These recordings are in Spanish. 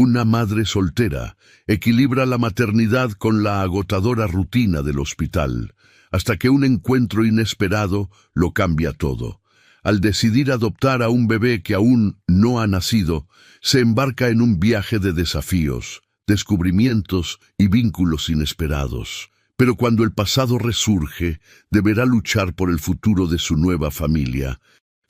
Una madre soltera equilibra la maternidad con la agotadora rutina del hospital, hasta que un encuentro inesperado lo cambia todo. Al decidir adoptar a un bebé que aún no ha nacido, se embarca en un viaje de desafíos, descubrimientos y vínculos inesperados. Pero cuando el pasado resurge, deberá luchar por el futuro de su nueva familia.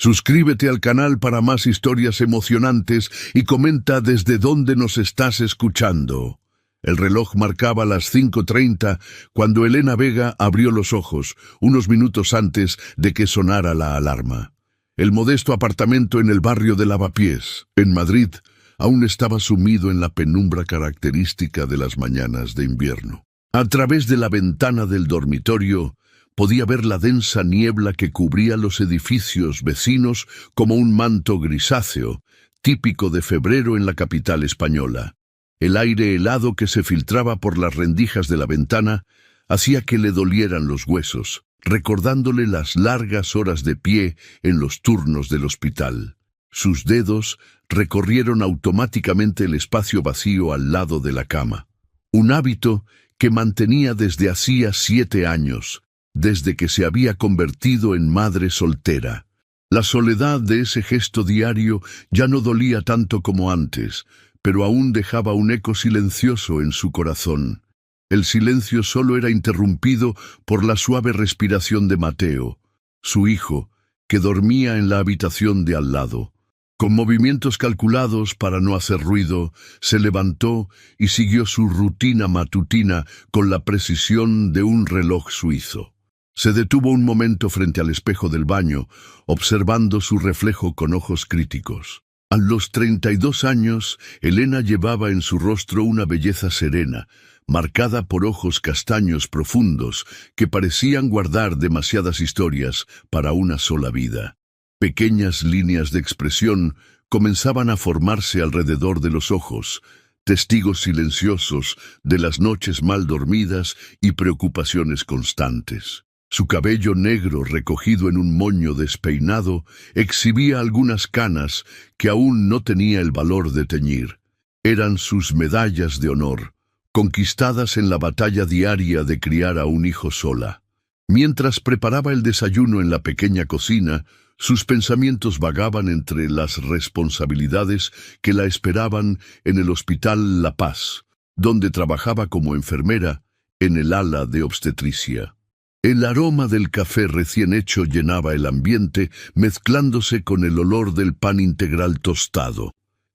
Suscríbete al canal para más historias emocionantes y comenta desde dónde nos estás escuchando. El reloj marcaba las 5:30 cuando Elena Vega abrió los ojos, unos minutos antes de que sonara la alarma. El modesto apartamento en el barrio de Lavapiés, en Madrid, aún estaba sumido en la penumbra característica de las mañanas de invierno. A través de la ventana del dormitorio, podía ver la densa niebla que cubría los edificios vecinos como un manto grisáceo, típico de febrero en la capital española. El aire helado que se filtraba por las rendijas de la ventana hacía que le dolieran los huesos, recordándole las largas horas de pie en los turnos del hospital. Sus dedos recorrieron automáticamente el espacio vacío al lado de la cama. Un hábito que mantenía desde hacía 7 años, desde que se había convertido en madre soltera. La soledad de ese gesto diario ya no dolía tanto como antes, pero aún dejaba un eco silencioso en su corazón. El silencio solo era interrumpido por la suave respiración de Mateo, su hijo, que dormía en la habitación de al lado. Con movimientos calculados para no hacer ruido, se levantó y siguió su rutina matutina con la precisión de un reloj suizo. Se detuvo un momento frente al espejo del baño, observando su reflejo con ojos críticos. A los 32 años, Elena llevaba en su rostro una belleza serena, marcada por ojos castaños profundos que parecían guardar demasiadas historias para una sola vida. Pequeñas líneas de expresión comenzaban a formarse alrededor de los ojos, testigos silenciosos de las noches mal dormidas y preocupaciones constantes. Su cabello negro recogido en un moño despeinado exhibía algunas canas que aún no tenía el valor de teñir. Eran sus medallas de honor, conquistadas en la batalla diaria de criar a un hijo sola. Mientras preparaba el desayuno en la pequeña cocina, sus pensamientos vagaban entre las responsabilidades que la esperaban en el Hospital La Paz, donde trabajaba como enfermera en el ala de obstetricia. El aroma del café recién hecho llenaba el ambiente, mezclándose con el olor del pan integral tostado,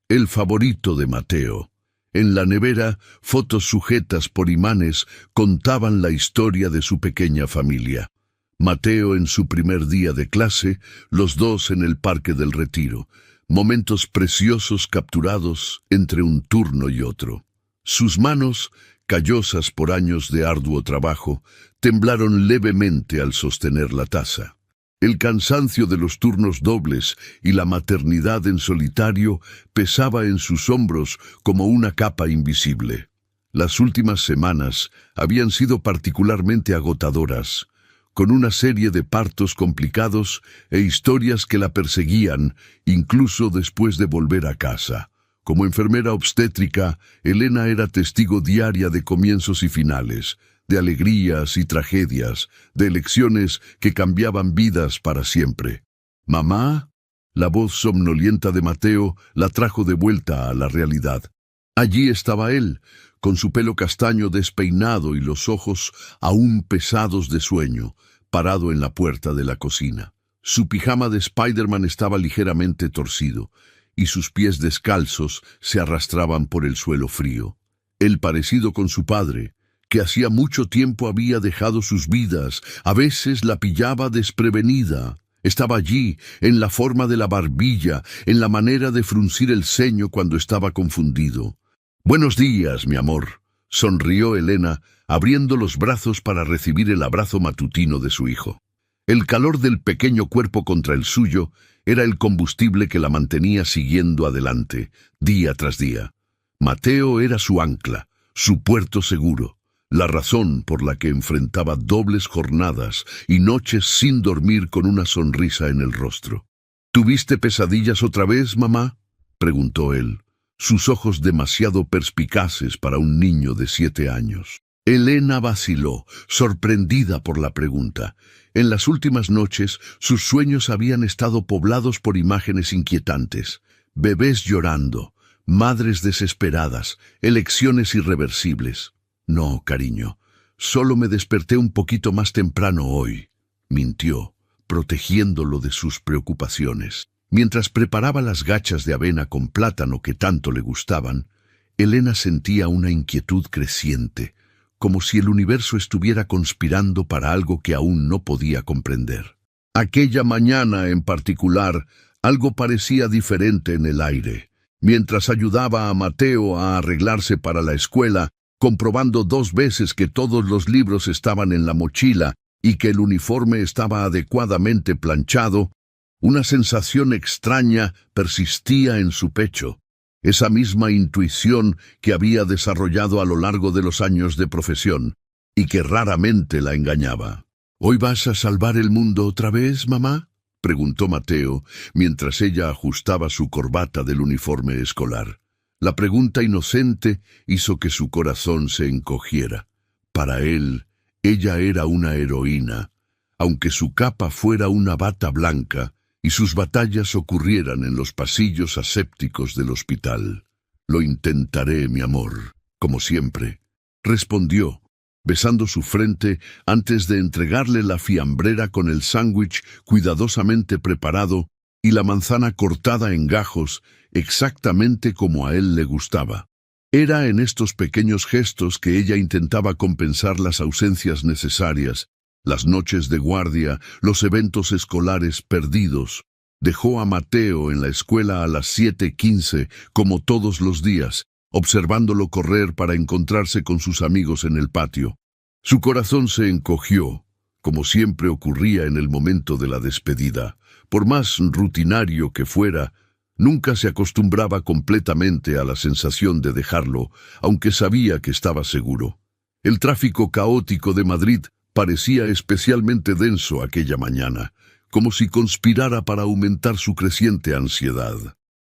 el favorito de Mateo. En la nevera, fotos sujetas por imanes contaban la historia de su pequeña familia. Mateo en su primer día de clase, los dos en el Parque del Retiro, momentos preciosos capturados entre un turno y otro. Sus manos, callosas por años de arduo trabajo, temblaron levemente al sostener la taza. El cansancio de los turnos dobles y la maternidad en solitario pesaba en sus hombros como una capa invisible. Las últimas semanas habían sido particularmente agotadoras, con una serie de partos complicados e historias que la perseguían, incluso después de volver a casa. Como enfermera obstétrica, Elena era testigo diaria de comienzos y finales, de alegrías y tragedias, de elecciones que cambiaban vidas para siempre. «¿Mamá?». La voz somnolienta de Mateo la trajo de vuelta a la realidad. Allí estaba él, con su pelo castaño despeinado y los ojos aún pesados de sueño, parado en la puerta de la cocina. Su pijama de Spider-Man estaba ligeramente torcido, y sus pies descalzos se arrastraban por el suelo frío. El parecido con su padre, que hacía mucho tiempo había dejado sus vidas, a veces la pillaba desprevenida. Estaba allí, en la forma de la barbilla, en la manera de fruncir el ceño cuando estaba confundido. «Buenos días, mi amor», sonrió Elena, abriendo los brazos para recibir el abrazo matutino de su hijo. El calor del pequeño cuerpo contra el suyo era el combustible que la mantenía siguiendo adelante, día tras día. Mateo era su ancla, su puerto seguro, la razón por la que enfrentaba dobles jornadas y noches sin dormir con una sonrisa en el rostro. «¿Tuviste pesadillas otra vez, mamá?», preguntó él. sus ojos demasiado perspicaces para un niño de 7 años. Elena vaciló, sorprendida por la pregunta. En las últimas noches, sus sueños habían estado poblados por imágenes inquietantes. Bebés llorando, madres desesperadas, elecciones irreversibles. No, cariño, solo me desperté un poquito más temprano hoy, mintió, protegiéndolo de sus preocupaciones. Mientras preparaba las gachas de avena con plátano que tanto le gustaban, Elena sentía una inquietud creciente, como si el universo estuviera conspirando para algo que aún no podía comprender. Aquella mañana en particular, algo parecía diferente en el aire. Mientras ayudaba a Mateo a arreglarse para la escuela, comprobando 2 veces que todos los libros estaban en la mochila y que el uniforme estaba adecuadamente planchado, una sensación extraña persistía en su pecho. Esa misma intuición que había desarrollado a lo largo de los años de profesión, y que raramente la engañaba. ¿Hoy vas a salvar el mundo otra vez, mamá?, preguntó Mateo, mientras ella ajustaba su corbata del uniforme escolar. La pregunta inocente hizo que su corazón se encogiera. Para él, ella era una heroína, aunque su capa fuera una bata blanca, y sus batallas ocurrieran en los pasillos asépticos del hospital. Lo intentaré, mi amor, como siempre, respondió, besando su frente antes de entregarle la fiambrera con el sándwich cuidadosamente preparado y la manzana cortada en gajos, exactamente como a él le gustaba. Era en estos pequeños gestos que ella intentaba compensar las ausencias necesarias, las noches de guardia, los eventos escolares perdidos. Dejó a Mateo en la escuela a las 7:15, como todos los días, observándolo correr para encontrarse con sus amigos en el patio. Su corazón se encogió, como siempre ocurría en el momento de la despedida. Por más rutinario que fuera, nunca se acostumbraba completamente a la sensación de dejarlo, aunque sabía que estaba seguro. El tráfico caótico de Madrid parecía especialmente denso aquella mañana, como si conspirara para aumentar su creciente ansiedad.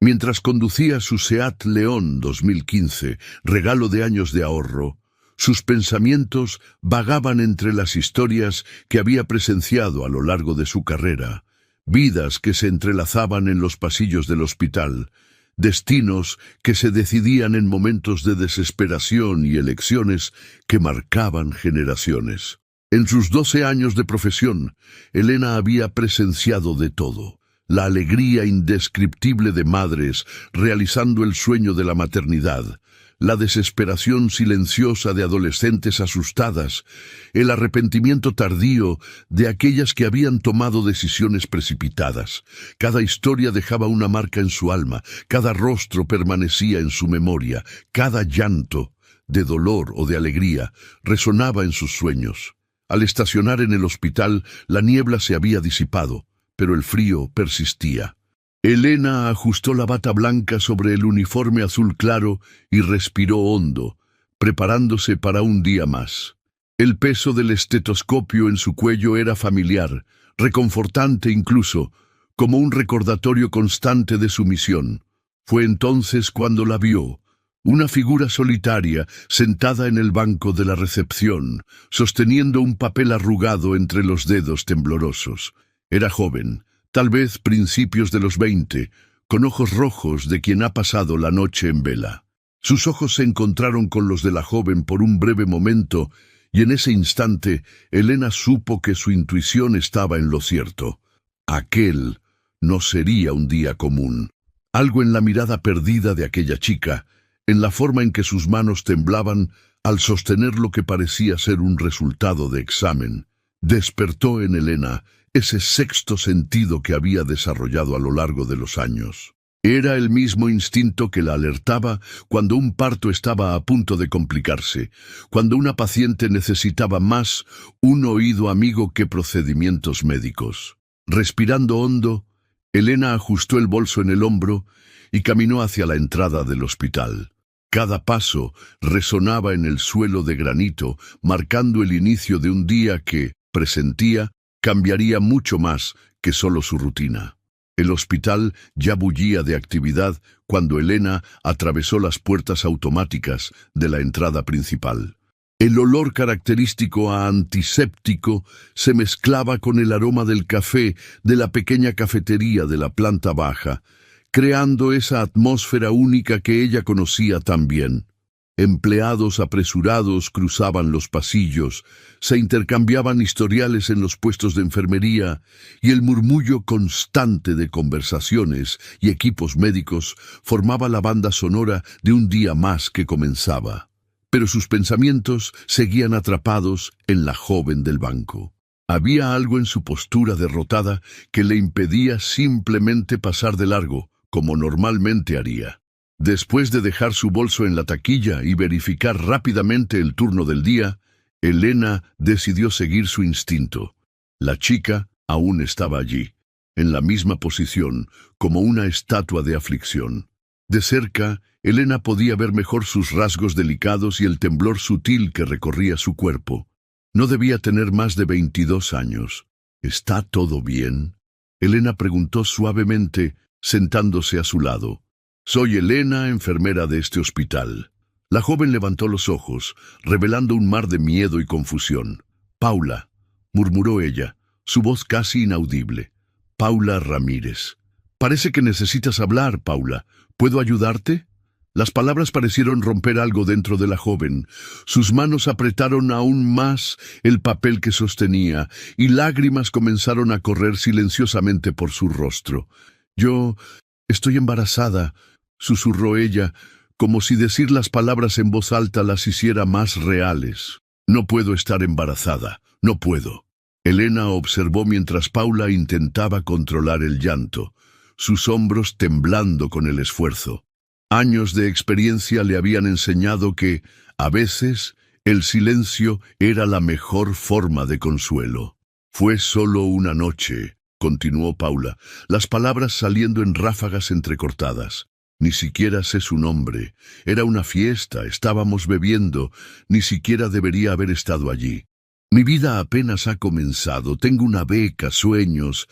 Mientras conducía su Seat León 2015, regalo de años de ahorro, sus pensamientos vagaban entre las historias que había presenciado a lo largo de su carrera, vidas que se entrelazaban en los pasillos del hospital, destinos que se decidían en momentos de desesperación y elecciones que marcaban generaciones. En sus 12 años de profesión, Elena había presenciado de todo: la alegría indescriptible de madres realizando el sueño de la maternidad, la desesperación silenciosa de adolescentes asustadas, el arrepentimiento tardío de aquellas que habían tomado decisiones precipitadas. Cada historia dejaba una marca en su alma, cada rostro permanecía en su memoria, cada llanto, de dolor o de alegría, resonaba en sus sueños. Al estacionar en el hospital, la niebla se había disipado, pero el frío persistía. Elena ajustó la bata blanca sobre el uniforme azul claro y respiró hondo, preparándose para un día más. El peso del estetoscopio en su cuello era familiar, reconfortante incluso, como un recordatorio constante de su misión. Fue entonces cuando la vio, una figura solitaria sentada en el banco de la recepción, sosteniendo un papel arrugado entre los dedos temblorosos. Era joven, tal vez principios de los 20, con ojos rojos de quien ha pasado la noche en vela. Sus ojos se encontraron con los de la joven por un breve momento, y en ese instante Elena supo que su intuición estaba en lo cierto. Aquel no sería un día común. Algo en la mirada perdida de aquella chica, en la forma en que sus manos temblaban al sostener lo que parecía ser un resultado de examen, despertó en Elena ese sexto sentido que había desarrollado a lo largo de los años. Era el mismo instinto que la alertaba cuando un parto estaba a punto de complicarse, cuando una paciente necesitaba más un oído amigo que procedimientos médicos. Respirando hondo, Elena ajustó el bolso en el hombro y caminó hacia la entrada del hospital. Cada paso resonaba en el suelo de granito, marcando el inicio de un día que, presentía, cambiaría mucho más que solo su rutina. El hospital ya bullía de actividad cuando Elena atravesó las puertas automáticas de la entrada principal. El olor característico a antiséptico se mezclaba con el aroma del café de la pequeña cafetería de la planta baja, creando esa atmósfera única que ella conocía tan bien. Empleados apresurados cruzaban los pasillos, se intercambiaban historiales en los puestos de enfermería y el murmullo constante de conversaciones y equipos médicos formaba la banda sonora de un día más que comenzaba. Pero sus pensamientos seguían atrapados en la joven del banco. Había algo en su postura derrotada que le impedía simplemente pasar de largo, como normalmente haría. Después de dejar su bolso en la taquilla y verificar rápidamente el turno del día, Elena decidió seguir su instinto. La chica aún estaba allí, en la misma posición, como una estatua de aflicción. De cerca, Elena podía ver mejor sus rasgos delicados y el temblor sutil que recorría su cuerpo. No debía tener más de 22 años. ¿Está todo bien?, Elena preguntó suavemente, sentándose a su lado. «Soy Elena, enfermera de este hospital». La joven levantó los ojos, revelando un mar de miedo y confusión. «Paula», murmuró ella, su voz casi inaudible. «Paula Ramírez. Parece que necesitas hablar, Paula. ¿Puedo ayudarte?» Las palabras parecieron romper algo dentro de la joven. Sus manos apretaron aún más el papel que sostenía, y lágrimas comenzaron a correr silenciosamente por su rostro. «Yo estoy embarazada», susurró ella, como si decir las palabras en voz alta las hiciera más reales. «No puedo estar embarazada, no puedo». Elena observó mientras Paula intentaba controlar el llanto, sus hombros temblando con el esfuerzo. Años de experiencia le habían enseñado que, a veces, el silencio era la mejor forma de consuelo. «Fue solo una noche», continuó Paula, las palabras saliendo en ráfagas entrecortadas. «Ni siquiera sé su nombre. Era una fiesta, estábamos bebiendo, ni siquiera debería haber estado allí. Mi vida apenas ha comenzado, tengo una beca, sueños.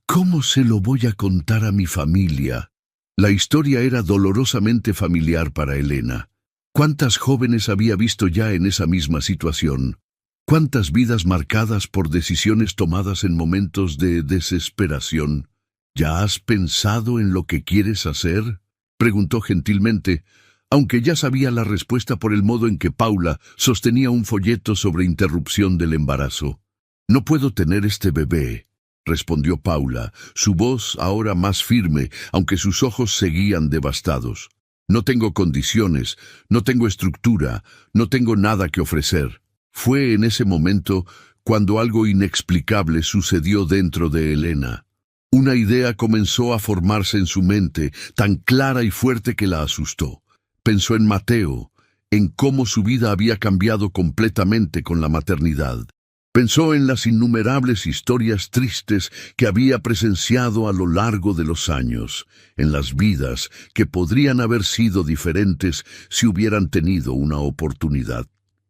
¿Cómo se lo voy a contar a mi familia?» La historia era dolorosamente familiar para Elena. ¿Cuántas jóvenes había visto ya en esa misma situación? ¿Cuántas vidas marcadas por decisiones tomadas en momentos de desesperación? ¿Ya has pensado en lo que quieres hacer?, preguntó gentilmente, aunque ya sabía la respuesta por el modo en que Paula sostenía un folleto sobre interrupción del embarazo. «No puedo tener este bebé», respondió Paula, su voz ahora más firme, aunque sus ojos seguían devastados. «No tengo condiciones, no tengo estructura, no tengo nada que ofrecer». Fue en ese momento cuando algo inexplicable sucedió dentro de Elena. Una idea comenzó a formarse en su mente, tan clara y fuerte que la asustó. Pensó en Mateo, en cómo su vida había cambiado completamente con la maternidad. Pensó en las innumerables historias tristes que había presenciado a lo largo de los años, en las vidas que podrían haber sido diferentes si hubieran tenido una oportunidad.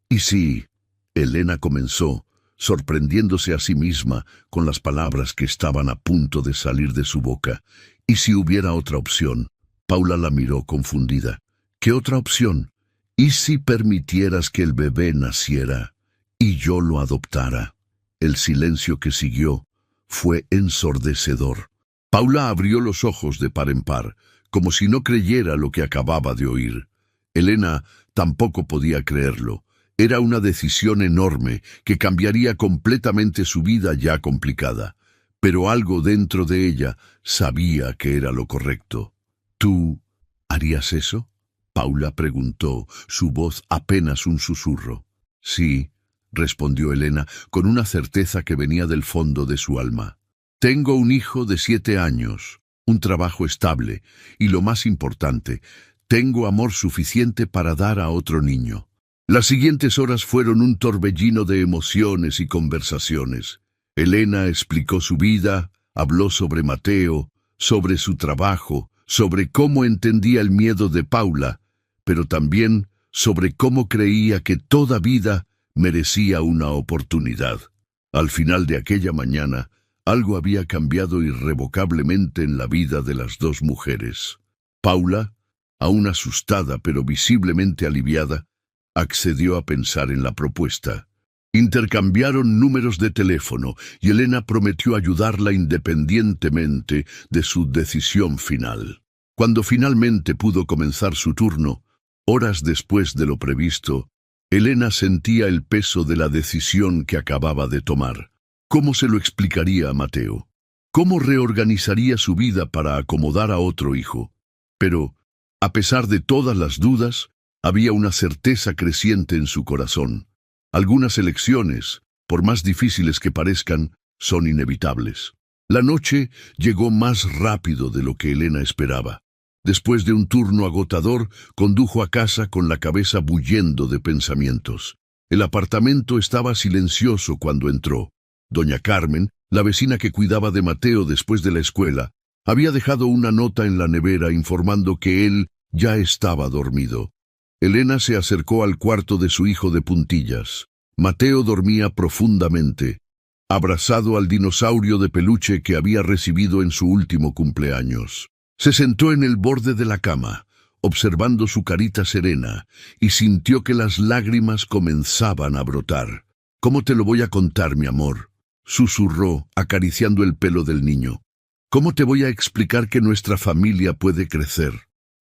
Y sí, Elena comenzó, sorprendiéndose a sí misma con las palabras que estaban a punto de salir de su boca. ¿Y si hubiera otra opción? Paula la miró confundida. ¿Qué otra opción? ¿Y si permitieras que el bebé naciera y yo lo adoptara? El silencio que siguió fue ensordecedor. Paula abrió los ojos de par en par, como si no creyera lo que acababa de oír. Elena tampoco podía creerlo. Era una decisión enorme que cambiaría completamente su vida ya complicada, pero algo dentro de ella sabía que era lo correcto. ¿Tú harías eso?, Paula preguntó, su voz apenas un susurro. «Sí», respondió Elena, con una certeza que venía del fondo de su alma. «Tengo un hijo de 7 años, un trabajo estable, y lo más importante, tengo amor suficiente para dar a otro niño». Las siguientes horas fueron un torbellino de emociones y conversaciones. Elena explicó su vida, habló sobre Mateo, sobre su trabajo, sobre cómo entendía el miedo de Paula, pero también sobre cómo creía que toda vida merecía una oportunidad. Al final de aquella mañana, Algo había cambiado irrevocablemente en la vida de las dos mujeres. Paula, aún asustada pero visiblemente aliviada, accedió a pensar en la propuesta. Intercambiaron números de teléfono y Elena prometió ayudarla independientemente de su decisión final. Cuando finalmente pudo comenzar su turno, horas después de lo previsto, Elena sentía el peso de la decisión que acababa de tomar. ¿Cómo se lo explicaría a Mateo? ¿Cómo reorganizaría su vida para acomodar a otro hijo? Pero, a pesar de todas las dudas, había una certeza creciente en su corazón. Algunas elecciones, por más difíciles que parezcan, son inevitables. La noche llegó más rápido de lo que Elena esperaba. Después de un turno agotador, condujo a casa con la cabeza bullendo de pensamientos. El apartamento estaba silencioso cuando entró. Doña Carmen, la vecina que cuidaba de Mateo después de la escuela, había dejado una nota en la nevera informando que él ya estaba dormido. Elena se acercó al cuarto de su hijo de puntillas. Mateo dormía profundamente, abrazado al dinosaurio de peluche que había recibido en su último cumpleaños. Se sentó en el borde de la cama, observando su carita serena, y sintió que las lágrimas comenzaban a brotar. «¿Cómo te lo voy a contar, mi amor?», susurró, acariciando el pelo del niño. «¿Cómo te voy a explicar que nuestra familia puede crecer?».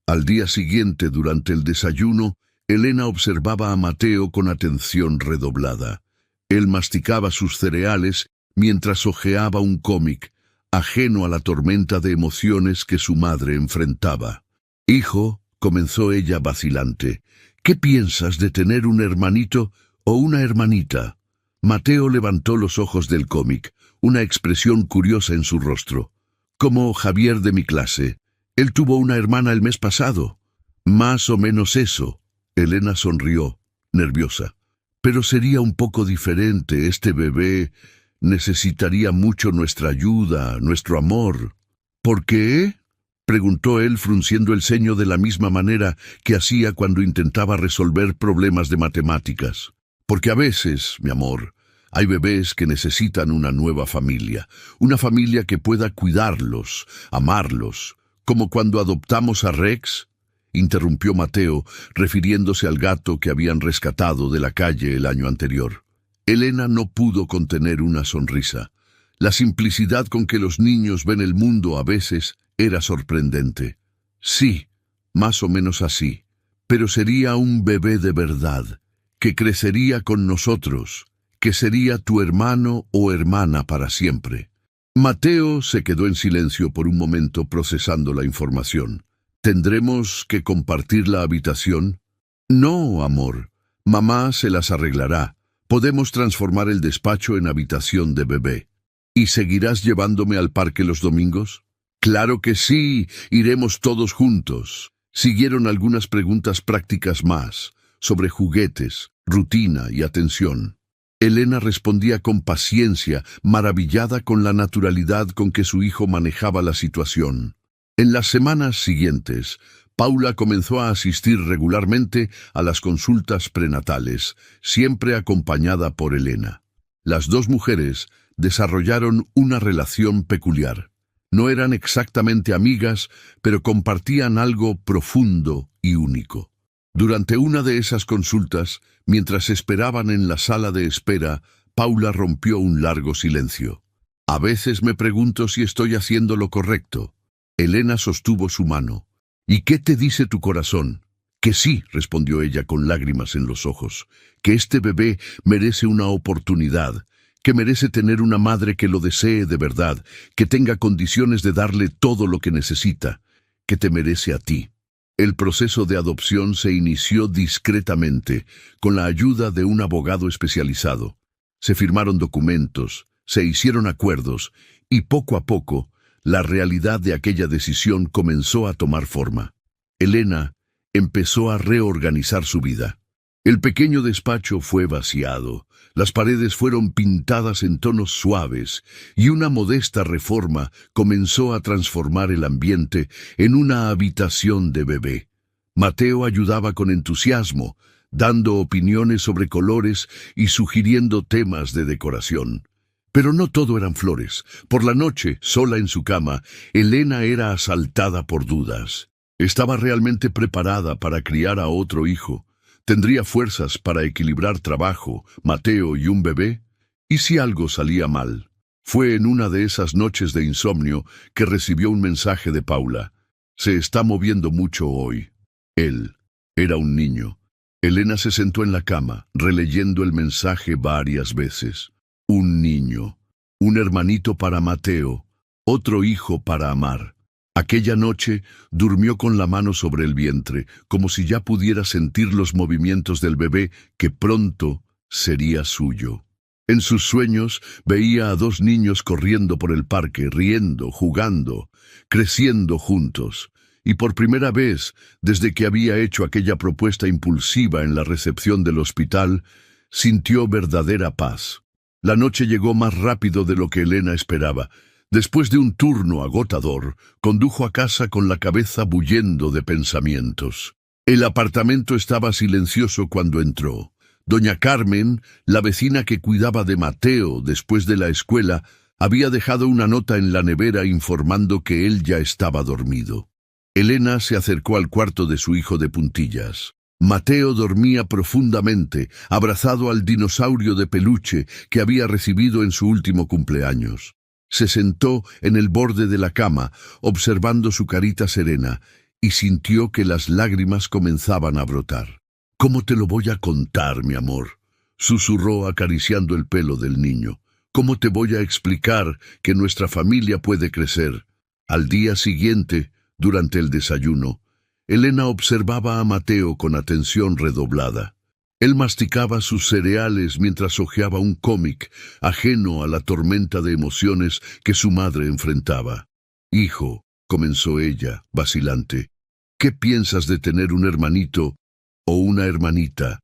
Al día siguiente, durante el desayuno, Elena observaba a Mateo con atención redoblada. Él masticaba sus cereales mientras hojeaba un cómic, ajeno a la tormenta de emociones que su madre enfrentaba. «Hijo», comenzó ella vacilante, «¿qué piensas de tener un hermanito o una hermanita?». Mateo levantó los ojos del cómic, una expresión curiosa en su rostro. «Como Javier de mi clase. Él tuvo una hermana el mes pasado». «Más o menos eso». Elena sonrió, nerviosa. «Pero sería un poco diferente. Este bebé necesitaría mucho nuestra ayuda, nuestro amor». «¿Por qué?», preguntó él frunciendo el ceño de la misma manera que hacía cuando intentaba resolver problemas de matemáticas. «Porque a veces, mi amor, hay bebés que necesitan una nueva familia, una familia que pueda cuidarlos, amarlos, como cuando adoptamos a Rex», interrumpió Mateo, refiriéndose al gato que habían rescatado de la calle el año anterior. Elena no pudo contener una sonrisa. La simplicidad con que los niños ven el mundo a veces era sorprendente. «Sí, más o menos así, pero sería un bebé de verdad, que crecería con nosotros, que sería tu hermano o hermana para siempre». Mateo se quedó en silencio por un momento procesando la información. «¿Tendremos que compartir la habitación?». «No, amor. Mamá se las arreglará. Podemos transformar el despacho en habitación de bebé». «¿Y seguirás llevándome al parque los domingos?». «Claro que sí. Iremos todos juntos». Siguieron algunas preguntas prácticas más, sobre juguetes, rutina y atención. Elena respondía con paciencia, maravillada con la naturalidad con que su hijo manejaba la situación. En las semanas siguientes, Paula comenzó a asistir regularmente a las consultas prenatales, siempre acompañada por Elena. Las dos mujeres desarrollaron una relación peculiar. No eran exactamente amigas, pero compartían algo profundo y único. Durante una de esas consultas, mientras esperaban en la sala de espera, Paula rompió un largo silencio. «A veces me pregunto si estoy haciendo lo correcto». Elena sostuvo su mano. «¿Y qué te dice tu corazón?». «Que sí», respondió ella con lágrimas en los ojos, «que este bebé merece una oportunidad, que merece tener una madre que lo desee de verdad, que tenga condiciones de darle todo lo que necesita, que te merece a ti». El proceso de adopción se inició discretamente, con la ayuda de un abogado especializado. Se firmaron documentos, se hicieron acuerdos, y poco a poco, la realidad de aquella decisión comenzó a tomar forma. Elena empezó a reorganizar su vida. El pequeño despacho fue vaciado, las paredes fueron pintadas en tonos suaves y una modesta reforma comenzó a transformar el ambiente en una habitación de bebé. Mateo ayudaba con entusiasmo, dando opiniones sobre colores y sugiriendo temas de decoración. Pero no todo eran flores. Por la noche, sola en su cama, Elena era asaltada por dudas. ¿Estaba realmente preparada para criar a otro hijo? ¿Tendría fuerzas para equilibrar trabajo, Mateo y un bebé? ¿Y si algo salía mal? Fue en una de esas noches de insomnio que recibió un mensaje de Paula. Se está moviendo mucho hoy. Él era un niño. Elena se sentó en la cama, releyendo el mensaje varias veces. Un niño, un hermanito para Mateo, otro hijo para amar. Aquella noche durmió con la mano sobre el vientre, como si ya pudiera sentir los movimientos del bebé que pronto sería suyo. En sus sueños veía a dos niños corriendo por el parque, riendo, jugando, creciendo juntos. Y por primera vez, desde que había hecho aquella propuesta impulsiva en la recepción del hospital, sintió verdadera paz. La noche llegó más rápido de lo que Elena esperaba. Después de un turno agotador, condujo a casa con la cabeza bullendo de pensamientos. El apartamento estaba silencioso cuando entró. Doña Carmen, la vecina que cuidaba de Mateo después de la escuela, había dejado una nota en la nevera informando que él ya estaba dormido. Elena se acercó al cuarto de su hijo de puntillas. Mateo dormía profundamente, abrazado al dinosaurio de peluche que había recibido en su último cumpleaños. Se sentó en el borde de la cama, observando su carita serena, y sintió que las lágrimas comenzaban a brotar. «¿Cómo te lo voy a contar, mi amor?», susurró acariciando el pelo del niño. «¿Cómo te voy a explicar que nuestra familia puede crecer?». Al día siguiente, durante el desayuno, Elena observaba a Mateo con atención redoblada. Él masticaba sus cereales mientras hojeaba un cómic, ajeno a la tormenta de emociones que su madre enfrentaba. «Hijo», comenzó ella, vacilante, «¿qué piensas de tener un hermanito o una hermanita?»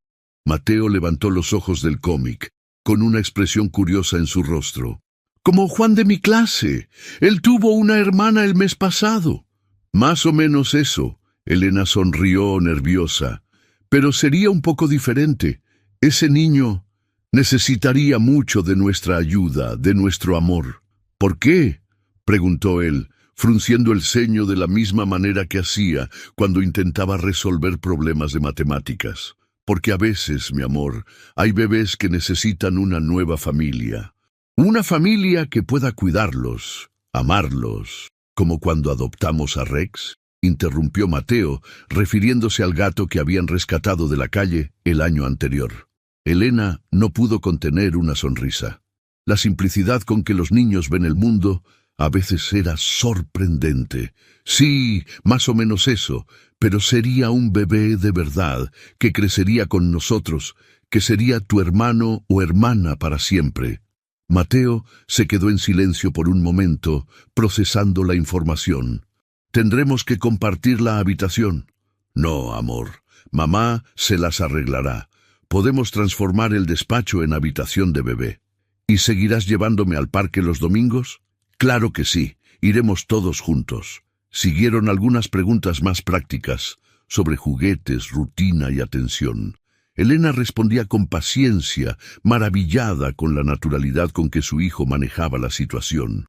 Mateo levantó los ojos del cómic, con una expresión curiosa en su rostro. «Como Juan de mi clase. Él tuvo una hermana el mes pasado». «Más o menos eso». Elena sonrió nerviosa. «Pero sería un poco diferente. Ese niño necesitaría mucho de nuestra ayuda, de nuestro amor». «¿Por qué?», preguntó él, frunciendo el ceño de la misma manera que hacía cuando intentaba resolver problemas de matemáticas. «Porque a veces, mi amor, hay bebés que necesitan una nueva familia. Una familia que pueda cuidarlos, amarlos, como cuando adoptamos a Rex», interrumpió Mateo, refiriéndose al gato que habían rescatado de la calle el año anterior. Elena no pudo contener una sonrisa. La simplicidad con que los niños ven el mundo a veces era sorprendente. «Sí, más o menos eso, pero sería un bebé de verdad, que crecería con nosotros, que sería tu hermano o hermana para siempre». Mateo se quedó en silencio por un momento, procesando la información. «¿Tendremos que compartir la habitación?». «No, amor. Mamá se las arreglará. Podemos transformar el despacho en habitación de bebé». «¿Y seguirás llevándome al parque los domingos?». «Claro que sí. Iremos todos juntos». Siguieron algunas preguntas más prácticas, sobre juguetes, rutina y atención. Elena respondía con paciencia, maravillada con la naturalidad con que su hijo manejaba la situación.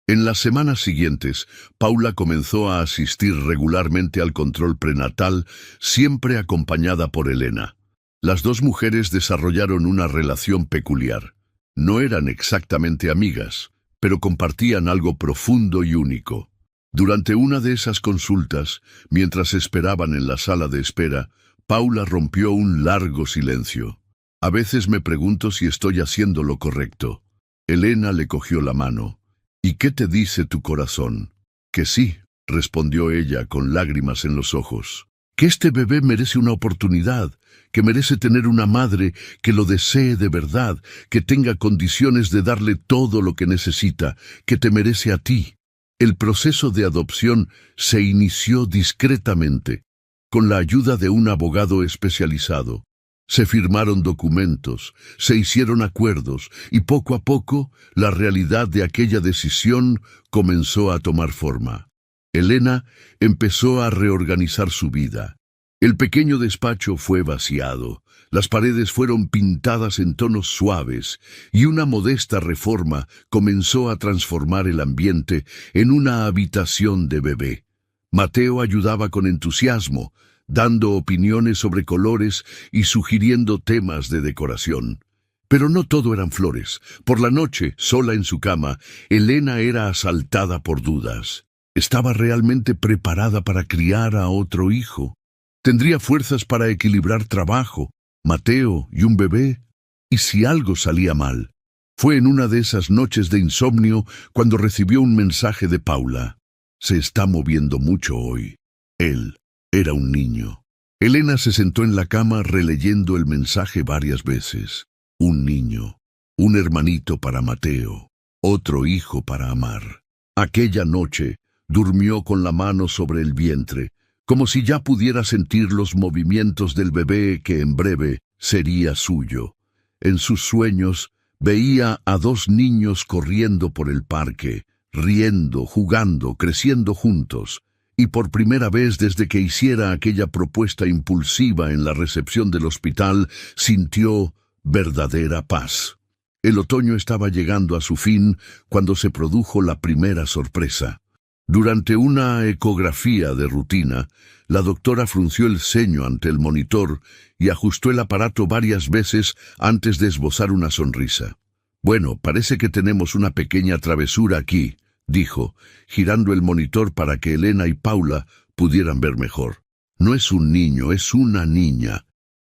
En las semanas siguientes, Paula comenzó a asistir regularmente al control prenatal, siempre acompañada por Elena. Las dos mujeres desarrollaron una relación peculiar. No eran exactamente amigas, pero compartían algo profundo y único. Durante una de esas consultas, mientras esperaban en la sala de espera, Paula rompió un largo silencio. «A veces me pregunto si estoy haciendo lo correcto». Elena le cogió la mano. «¿Y qué te dice tu corazón?». «Que sí», respondió ella con lágrimas en los ojos. «Que este bebé merece una oportunidad, que merece tener una madre que lo desee de verdad, que tenga condiciones de darle todo lo que necesita, que te merece a ti». El proceso de adopción se inició discretamente, con la ayuda de un abogado especializado. Se firmaron documentos, se hicieron acuerdos, y poco a poco la realidad de aquella decisión comenzó a tomar forma. Elena empezó a reorganizar su vida. El pequeño despacho fue vaciado, las paredes fueron pintadas en tonos suaves y una modesta reforma comenzó a transformar el ambiente en una habitación de bebé. Mateo ayudaba con entusiasmo, dando opiniones sobre colores y sugiriendo temas de decoración. Pero no todo eran flores. Por la noche, sola en su cama, Elena era asaltada por dudas. ¿Estaba realmente preparada para criar a otro hijo? ¿Tendría fuerzas para equilibrar trabajo, Mateo y un bebé? ¿Y si algo salía mal? Fue en una de esas noches de insomnio cuando recibió un mensaje de Paula. Se está moviendo mucho hoy. Él era un niño. Elena se sentó en la cama releyendo el mensaje varias veces. Un niño, un hermanito para Mateo, otro hijo para amar. Aquella noche durmió con la mano sobre el vientre, como si ya pudiera sentir los movimientos del bebé que en breve sería suyo. En sus sueños veía a dos niños corriendo por el parque, riendo, jugando, creciendo juntos, y por primera vez desde que hiciera aquella propuesta impulsiva en la recepción del hospital, sintió verdadera paz. El otoño estaba llegando a su fin cuando se produjo la primera sorpresa. Durante una ecografía de rutina, la doctora frunció el ceño ante el monitor y ajustó el aparato varias veces antes de esbozar una sonrisa. «Bueno, parece que tenemos una pequeña travesura aquí», dijo, girando el monitor para que Elena y Paula pudieran ver mejor. «No es un niño, es una niña».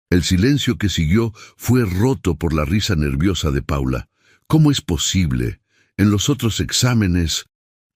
El silencio que siguió fue roto por la risa nerviosa de Paula. «¿Cómo es posible? En los otros exámenes...»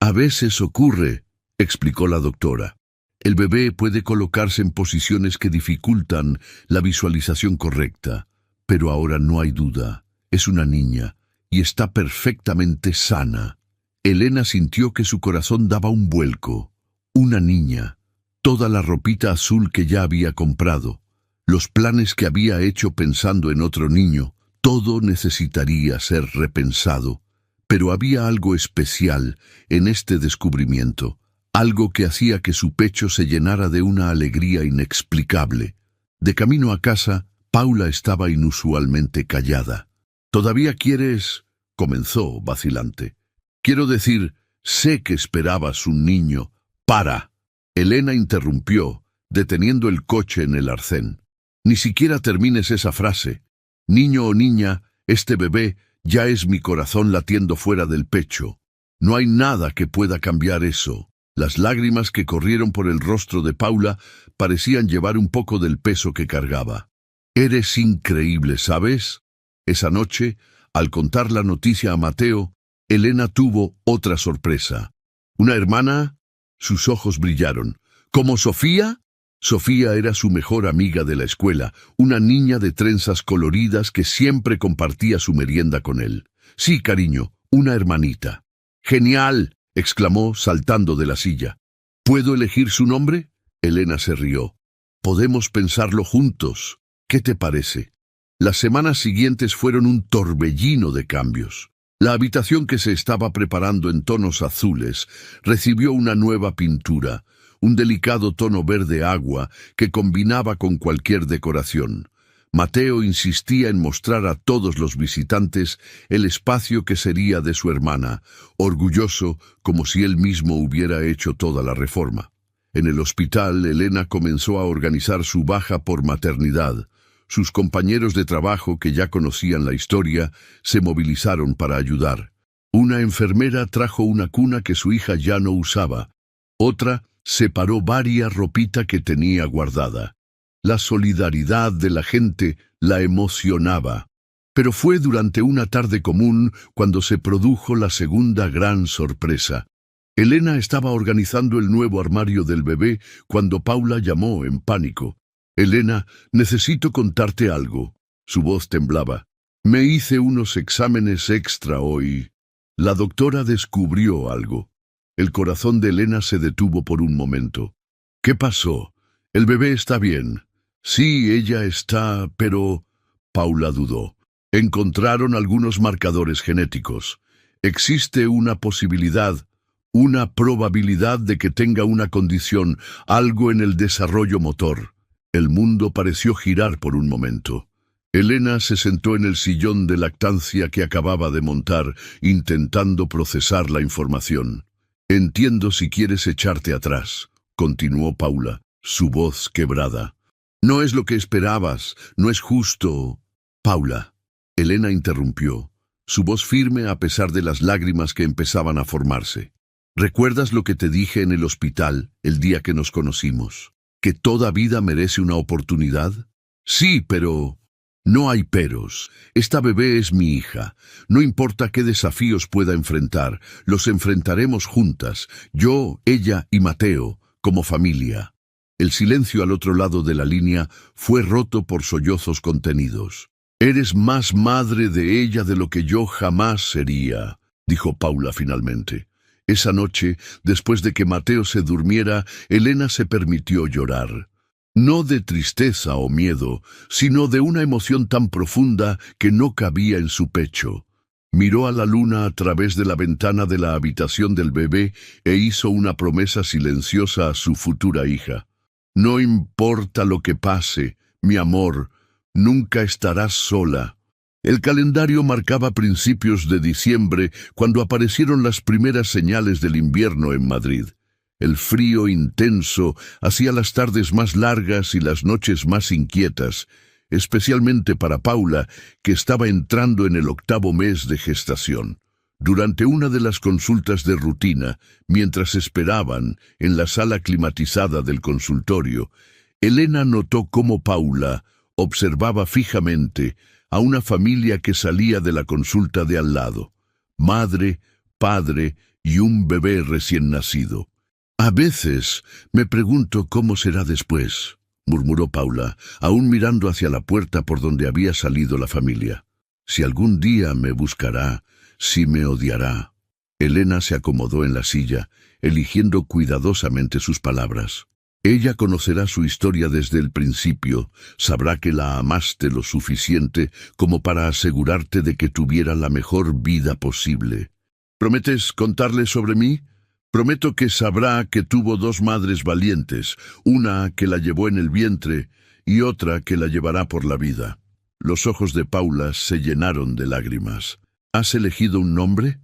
«A veces ocurre», explicó la doctora. «El bebé puede colocarse en posiciones que dificultan la visualización correcta. Pero ahora no hay duda. Es una niña y está perfectamente sana». Elena sintió que su corazón daba un vuelco. Una niña. Toda la ropita azul que ya había comprado. Los planes que había hecho pensando en otro niño. Todo necesitaría ser repensado. Pero había algo especial en este descubrimiento, algo que hacía que su pecho se llenara de una alegría inexplicable. De camino a casa, Paula estaba inusualmente callada. «¿Todavía quieres...?» comenzó, vacilante. «Quiero decir, sé que esperabas un niño. ¡Para!». Elena interrumpió, deteniendo el coche en el arcén. «Ni siquiera termines esa frase. Niño o niña, este bebé ya es mi corazón latiendo fuera del pecho. No hay nada que pueda cambiar eso». Las lágrimas que corrieron por el rostro de Paula parecían llevar un poco del peso que cargaba. «Eres increíble, ¿sabes?». Esa noche, al contar la noticia a Mateo, Elena tuvo otra sorpresa. «¿Una hermana?». Sus ojos brillaron. «¿Como Sofía?». Sofía era su mejor amiga de la escuela, una niña de trenzas coloridas que siempre compartía su merienda con él. «Sí, cariño, una hermanita». «¡Genial!», exclamó, saltando de la silla. «¿Puedo elegir su nombre?». Elena se rió. «Podemos pensarlo juntos. ¿Qué te parece?». Las semanas siguientes fueron un torbellino de cambios. La habitación que se estaba preparando en tonos azules recibió una nueva pintura, un delicado tono verde agua que combinaba con cualquier decoración. Mateo insistía en mostrar a todos los visitantes el espacio que sería de su hermana, orgulloso como si él mismo hubiera hecho toda la reforma. En el hospital, Elena comenzó a organizar su baja por maternidad. Sus compañeros de trabajo, que ya conocían la historia, se movilizaron para ayudar. Una enfermera trajo una cuna que su hija ya no usaba. Otra separó varias ropita que tenía guardada. La solidaridad de la gente la emocionaba. Pero fue durante una tarde común cuando se produjo la segunda gran sorpresa. Elena estaba organizando el nuevo armario del bebé cuando Paula llamó en pánico. «Elena, necesito contarte algo». Su voz temblaba. «Me hice unos exámenes extra hoy». La doctora descubrió algo. El corazón de Elena se detuvo por un momento. «¿Qué pasó? El bebé está bien». «Sí, ella está, pero...». Paula dudó. «Encontraron algunos marcadores genéticos. Existe una posibilidad, una probabilidad de que tenga una condición, algo en el desarrollo motor». El mundo pareció girar por un momento. Elena se sentó en el sillón de lactancia que acababa de montar, intentando procesar la información. «Entiendo si quieres echarte atrás», continuó Paula, su voz quebrada. «No es lo que esperabas, no es justo». «Paula», Elena interrumpió, su voz firme a pesar de las lágrimas que empezaban a formarse. «¿Recuerdas lo que te dije en el hospital el día que nos conocimos? ¿Que toda vida merece una oportunidad?» «Sí, pero...» «No hay peros. Esta bebé es mi hija. No importa qué desafíos pueda enfrentar, los enfrentaremos juntas, yo, ella y Mateo, como familia». El silencio al otro lado de la línea fue roto por sollozos contenidos. «Eres más madre de ella de lo que yo jamás sería», dijo Paula finalmente. Esa noche, después de que Mateo se durmiera, Elena se permitió llorar. No de tristeza o miedo, sino de una emoción tan profunda que no cabía en su pecho. Miró a la luna a través de la ventana de la habitación del bebé e hizo una promesa silenciosa a su futura hija. «No importa lo que pase, mi amor, nunca estarás sola». El calendario marcaba principios de diciembre cuando aparecieron las primeras señales del invierno en Madrid. El frío intenso hacía las tardes más largas y las noches más inquietas, especialmente para Paula, que estaba entrando en el 8º mes de gestación. Durante una de las consultas de rutina, mientras esperaban en la sala climatizada del consultorio, Elena notó cómo Paula observaba fijamente a una familia que salía de la consulta de al lado. Madre, padre y un bebé recién nacido. «A veces me pregunto cómo será después», murmuró Paula, aún mirando hacia la puerta por donde había salido la familia. «Si algún día me buscará, si me odiará». Elena se acomodó en la silla, eligiendo cuidadosamente sus palabras. «Ella conocerá su historia desde el principio, sabrá que la amaste lo suficiente como para asegurarte de que tuviera la mejor vida posible. ¿Prometes contarle sobre mí? Prometo que sabrá que tuvo 2 madres valientes, una que la llevó en el vientre y otra que la llevará por la vida». Los ojos de Paula se llenaron de lágrimas. «¿Has elegido un nombre?»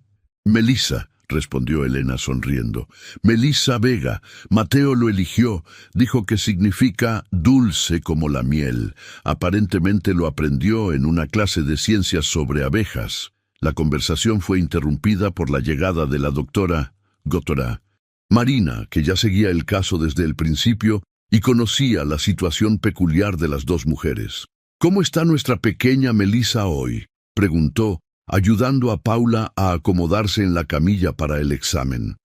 «Melissa», respondió Elena sonriendo. «Melissa Vega. Mateo lo eligió. Dijo que significa dulce como la miel. Aparentemente lo aprendió en una clase de ciencias sobre abejas». La conversación fue interrumpida por la llegada de la doctora Marina, que ya seguía el caso desde el principio y conocía la situación peculiar de las 2 mujeres. «¿Cómo está nuestra pequeña Melissa hoy?», preguntó, ayudando a Paula a acomodarse en la camilla para el examen.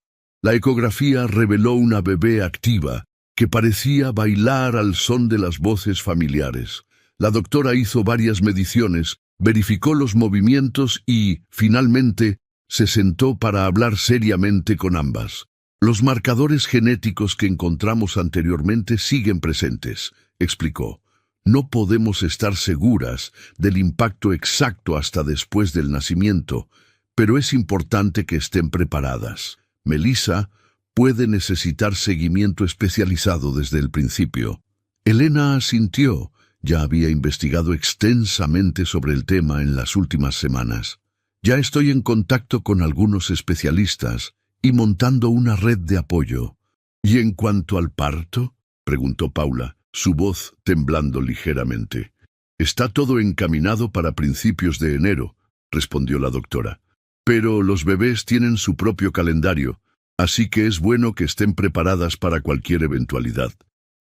La ecografía reveló una bebé activa, que parecía bailar al son de las voces familiares. La doctora hizo varias mediciones, verificó los movimientos y, finalmente, se sentó para hablar seriamente con ambas. «Los marcadores genéticos que encontramos anteriormente siguen presentes», explicó. «No podemos estar seguras del impacto exacto hasta después del nacimiento, pero es importante que estén preparadas. Melissa puede necesitar seguimiento especializado desde el principio». Elena asintió. Ya había investigado extensamente sobre el tema en las últimas semanas. «Ya estoy en contacto con algunos especialistas y montando una red de apoyo». «¿Y en cuanto al parto?», preguntó Paula, su voz temblando ligeramente. «Está todo encaminado para principios de enero», respondió la doctora. «Pero los bebés tienen su propio calendario, así que es bueno que estén preparadas para cualquier eventualidad».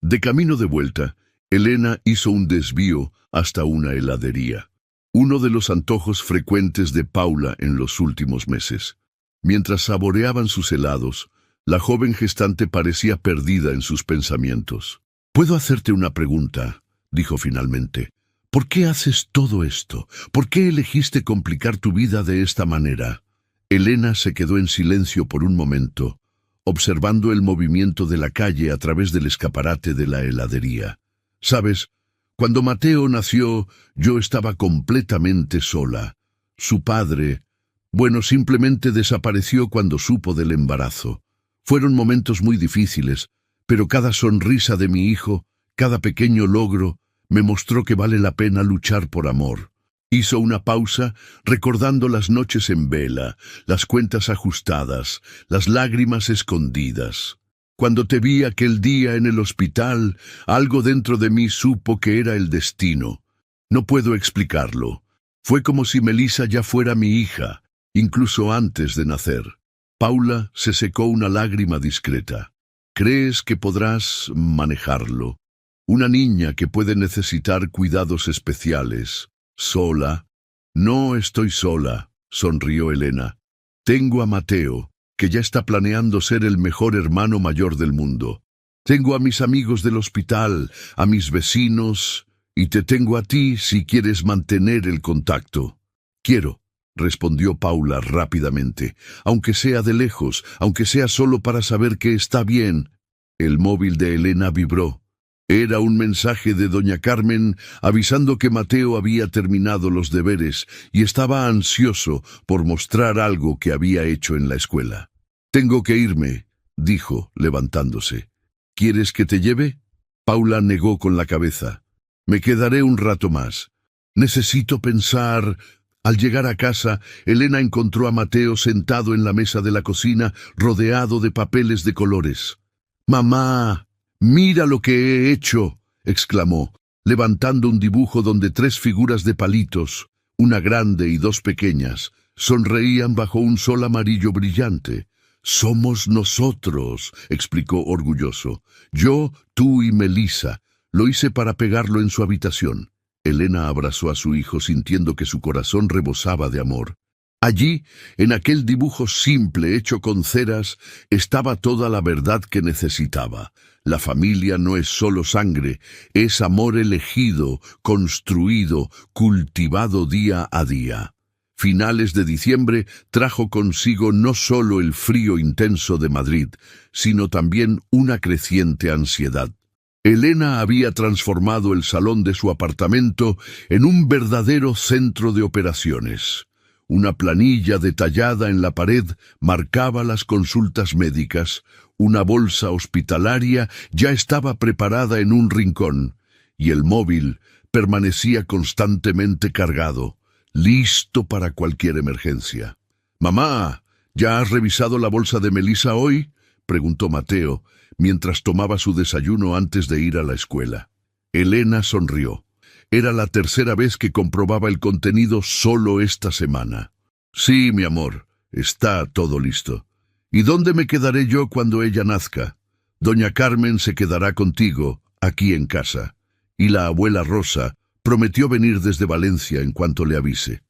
De camino de vuelta, Elena hizo un desvío hasta una heladería, uno de los antojos frecuentes de Paula en los últimos meses. Mientras saboreaban sus helados, la joven gestante parecía perdida en sus pensamientos. «¿Puedo hacerte una pregunta?», dijo finalmente. «¿Por qué haces todo esto? ¿Por qué elegiste complicar tu vida de esta manera?» Elena se quedó en silencio por un momento, observando el movimiento de la calle a través del escaparate de la heladería. «Sabes, cuando Mateo nació, yo estaba completamente sola. Su padre, simplemente desapareció cuando supo del embarazo. Fueron momentos muy difíciles, pero cada sonrisa de mi hijo cada pequeño logro, me mostró que vale la pena luchar por amor. Hizo una pausa, recordando las noches en vela, las cuentas ajustadas, las lágrimas escondidas. Cuando te vi aquel día en el hospital, algo dentro de mí supo que era el destino. No puedo explicarlo. Fue como si Melissa ya fuera mi hija, incluso antes de nacer. Paula se secó una lágrima discreta. ¿Crees que podrás manejarlo? Una niña que puede necesitar cuidados especiales. ¿Sola? No estoy sola, sonrió Elena. Tengo a Mateo, que ya está planeando ser el mejor hermano mayor del mundo. Tengo a mis amigos del hospital, a mis vecinos, y te tengo a ti si quieres mantener el contacto. Quiero, respondió Paula rápidamente, aunque sea de lejos, aunque sea solo para saber que está bien. El móvil de Elena vibró. Era un mensaje de doña Carmen avisando que Mateo había terminado los deberes y estaba ansioso por mostrar algo que había hecho en la escuela. «Tengo que irme», dijo, levantándose. «¿Quieres que te lleve?» Paula negó con la cabeza. «Me quedaré un rato más. Necesito pensar». Al llegar a casa, Elena encontró a Mateo sentado en la mesa de la cocina, rodeado de papeles de colores. «Mamá, mira lo que he hecho», exclamó, levantando un dibujo donde 3 figuras de palitos, una grande y 2 pequeñas, sonreían bajo un sol amarillo brillante. «Somos nosotros», explicó orgulloso. «Yo, tú y Melissa. Lo hice para pegarlo en su habitación». Elena abrazó a su hijo sintiendo que su corazón rebosaba de amor. Allí, en aquel dibujo simple hecho con ceras, estaba toda la verdad que necesitaba. La familia no es solo sangre, es amor elegido, construido, cultivado día a día. Finales de diciembre trajo consigo no solo el frío intenso de Madrid, sino también una creciente ansiedad. Elena había transformado el salón de su apartamento en un verdadero centro de operaciones. Una planilla detallada en la pared marcaba las consultas médicas, una bolsa hospitalaria ya estaba preparada en un rincón, y el móvil permanecía constantemente cargado, listo para cualquier emergencia. «Mamá, ¿ya has revisado la bolsa de Melissa hoy?», preguntó Mateo, mientras tomaba su desayuno antes de ir a la escuela. Elena sonrió. Era la tercera vez que comprobaba el contenido solo esta semana. «Sí, mi amor, está todo listo. ¿Y dónde me quedaré yo cuando ella nazca? Doña Carmen se quedará contigo, aquí en casa. Y la abuela Rosa prometió venir desde Valencia en cuanto le avise».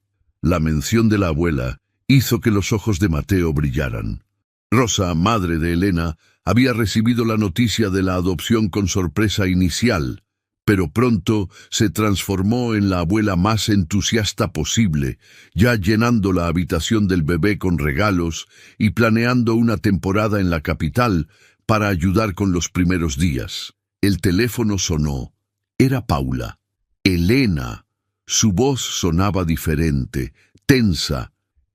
La mención de la abuela hizo que los ojos de Mateo brillaran. Rosa, madre de Elena, había recibido la noticia de la adopción con sorpresa inicial, pero pronto se transformó en la abuela más entusiasta posible, ya llenando la habitación del bebé con regalos y planeando una temporada en la capital para ayudar con los primeros días. El teléfono sonó. Era Paula. Elena. Su voz sonaba diferente, tensa.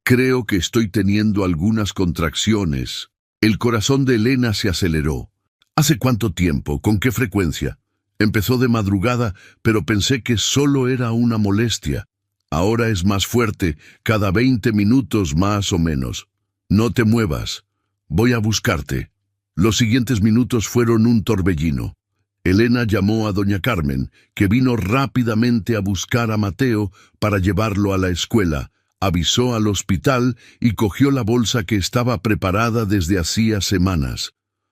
«Creo que estoy teniendo algunas contracciones». El corazón de Elena se aceleró. «¿Hace cuánto tiempo? ¿Con qué frecuencia?» Empezó de madrugada, pero pensé que solo era una molestia. Ahora es más fuerte, cada 20 minutos más o menos. No te muevas. Voy a buscarte». Los siguientes minutos fueron un torbellino. Elena llamó a doña Carmen, que vino rápidamente a buscar a Mateo para llevarlo a la escuela. Avisó al hospital y cogió la bolsa que estaba preparada desde hacía semanas.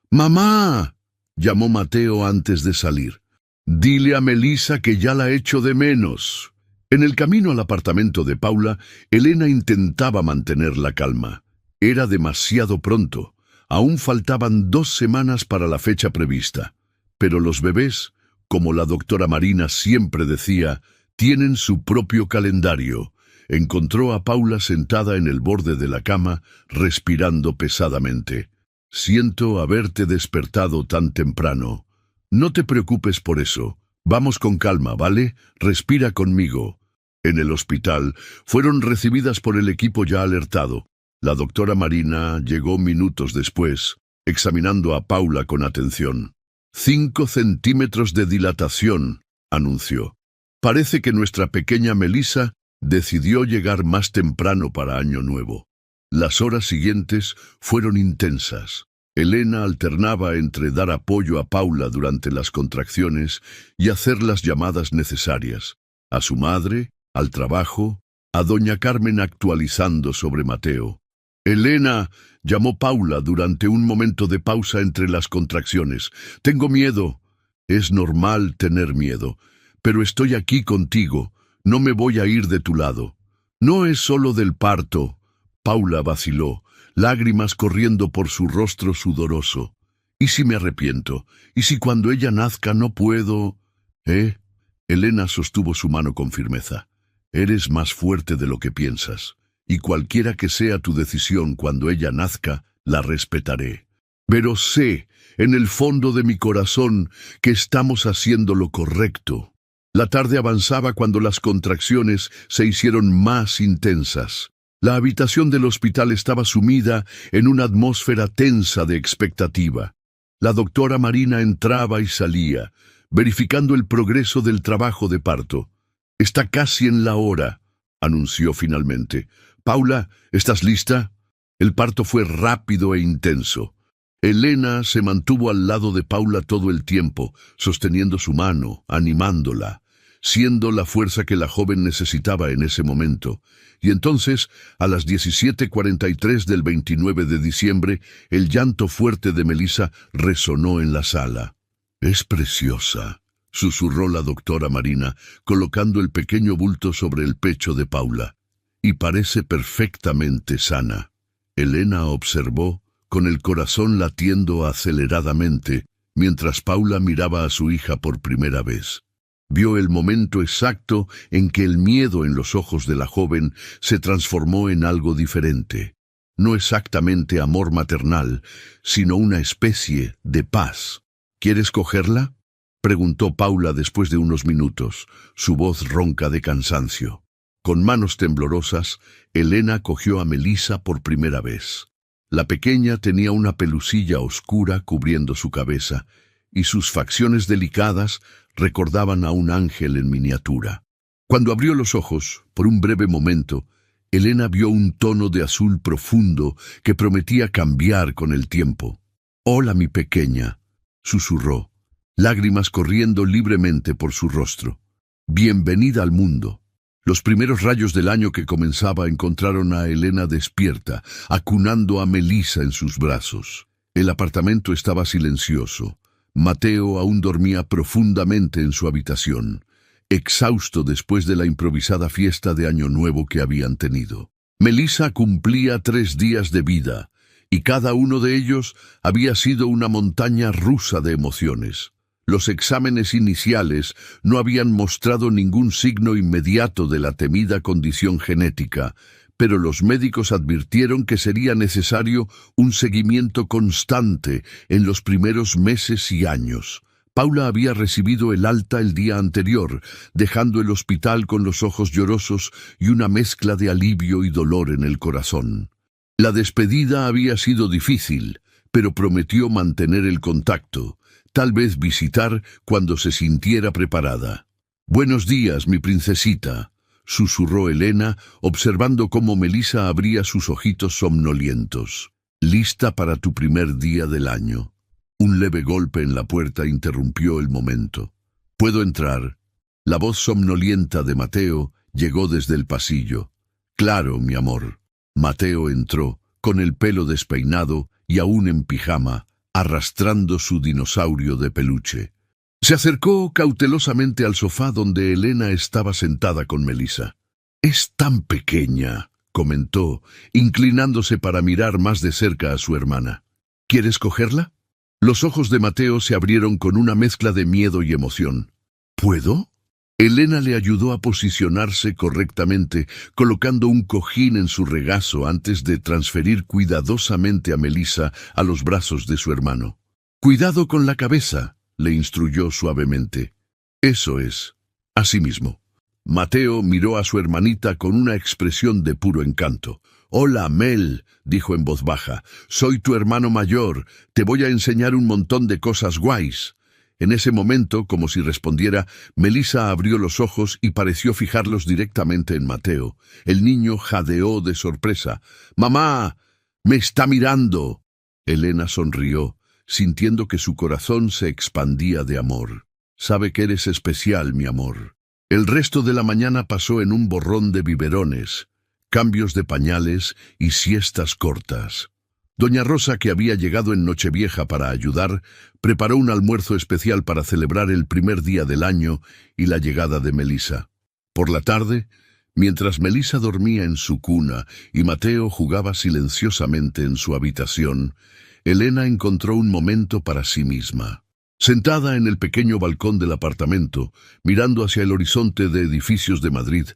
«¡Mamá!», llamó Mateo antes de salir. «Dile a Melissa que ya la echo de menos». En el camino al apartamento de Paula, Elena intentaba mantener la calma. Era demasiado pronto. Aún faltaban 2 semanas para la fecha prevista. Pero los bebés, como la doctora Marina siempre decía, tienen su propio calendario. Encontró a Paula sentada en el borde de la cama, respirando pesadamente. «Siento haberte despertado tan temprano. No te preocupes por eso. Vamos con calma, ¿vale? Respira conmigo». En el hospital fueron recibidas por el equipo ya alertado. La doctora Marina llegó minutos después, examinando a Paula con atención. 5 centímetros de dilatación, anunció. Parece que nuestra pequeña Melissa decidió llegar más temprano para Año Nuevo. Las horas siguientes fueron intensas. Elena alternaba entre dar apoyo a Paula durante las contracciones y hacer las llamadas necesarias. A su madre, al trabajo, a doña Carmen actualizando sobre Mateo. Elena, llamó Paula durante un momento de pausa entre las contracciones. Tengo miedo. Es normal tener miedo, pero estoy aquí contigo. No me voy a ir de tu lado. No es solo del parto. Paula vaciló, lágrimas corriendo por su rostro sudoroso. ¿Y si me arrepiento? ¿Y si cuando ella nazca no puedo? Elena sostuvo su mano con firmeza. Eres más fuerte de lo que piensas, y cualquiera que sea tu decisión cuando ella nazca, la respetaré. Pero sé, en el fondo de mi corazón, que estamos haciendo lo correcto. La tarde avanzaba cuando las contracciones se hicieron más intensas. La habitación del hospital estaba sumida en una atmósfera tensa de expectativa. La doctora Marina entraba y salía, verificando el progreso del trabajo de parto. Está casi en la hora, anunció finalmente. Paula, ¿estás lista? El parto fue rápido e intenso. Elena se mantuvo al lado de Paula todo el tiempo, sosteniendo su mano, animándola, siendo la fuerza que la joven necesitaba en ese momento. Y entonces, a las 17:43 del 29 de diciembre, el llanto fuerte de Melissa resonó en la sala. «Es preciosa», susurró la doctora Marina, colocando el pequeño bulto sobre el pecho de Paula. «Y parece perfectamente sana». Elena observó, con el corazón latiendo aceleradamente, mientras Paula miraba a su hija por primera vez. Vio el momento exacto en que el miedo en los ojos de la joven se transformó en algo diferente. No exactamente amor maternal, sino una especie de paz. ¿Quieres cogerla?, preguntó Paula después de unos minutos, su voz ronca de cansancio. Con manos temblorosas, Elena cogió a Melissa por primera vez. La pequeña tenía una pelusilla oscura cubriendo su cabeza, y sus facciones delicadas recordaban a un ángel en miniatura. Cuando abrió los ojos, por un breve momento, Elena vio un tono de azul profundo que prometía cambiar con el tiempo. «Hola, mi pequeña», susurró, lágrimas corriendo libremente por su rostro. «Bienvenida al mundo». Los primeros rayos del año que comenzaba encontraron a Elena despierta, acunando a Melissa en sus brazos. El apartamento estaba silencioso. Mateo aún dormía profundamente en su habitación, exhausto después de la improvisada fiesta de Año Nuevo que habían tenido. Melissa cumplía 3 días de vida, y cada uno de ellos había sido una montaña rusa de emociones. Los exámenes iniciales no habían mostrado ningún signo inmediato de la temida condición genética, pero los médicos advirtieron que sería necesario un seguimiento constante en los primeros meses y años. Paula había recibido el alta el día anterior, dejando el hospital con los ojos llorosos y una mezcla de alivio y dolor en el corazón. La despedida había sido difícil, pero prometió mantener el contacto, tal vez visitar cuando se sintiera preparada. «Buenos días, mi princesita», susurró Elena, observando cómo Melissa abría sus ojitos somnolientos. «¿Lista para tu primer día del año?». Un leve golpe en la puerta interrumpió el momento. «¿Puedo entrar?». La voz somnolienta de Mateo llegó desde el pasillo. «Claro, mi amor». Mateo entró, con el pelo despeinado y aún en pijama, arrastrando su dinosaurio de peluche. Se acercó cautelosamente al sofá donde Elena estaba sentada con Melissa. «Es tan pequeña», comentó, inclinándose para mirar más de cerca a su hermana. «¿Quieres cogerla?». Los ojos de Mateo se abrieron con una mezcla de miedo y emoción. «¿Puedo?». Elena le ayudó a posicionarse correctamente, colocando un cojín en su regazo antes de transferir cuidadosamente a Melissa a los brazos de su hermano. «Cuidado con la cabeza», le instruyó suavemente. «Eso es. Así mismo». Mateo miró a su hermanita con una expresión de puro encanto. «Hola, Mel», dijo en voz baja. «Soy tu hermano mayor. Te voy a enseñar un montón de cosas guays». En ese momento, como si respondiera, Melissa abrió los ojos y pareció fijarlos directamente en Mateo. El niño jadeó de sorpresa. «¡Mamá! ¡Me está mirando!». Elena sonrió, sintiendo que su corazón se expandía de amor. «Sabe que eres especial, mi amor». El resto de la mañana pasó en un borrón de biberones, cambios de pañales y siestas cortas. Doña Rosa, que había llegado en Nochevieja para ayudar, preparó un almuerzo especial para celebrar el primer día del año y la llegada de Melissa. Por la tarde, mientras Melissa dormía en su cuna y Mateo jugaba silenciosamente en su habitación, Elena encontró un momento para sí misma. Sentada en el pequeño balcón del apartamento, mirando hacia el horizonte de edificios de Madrid,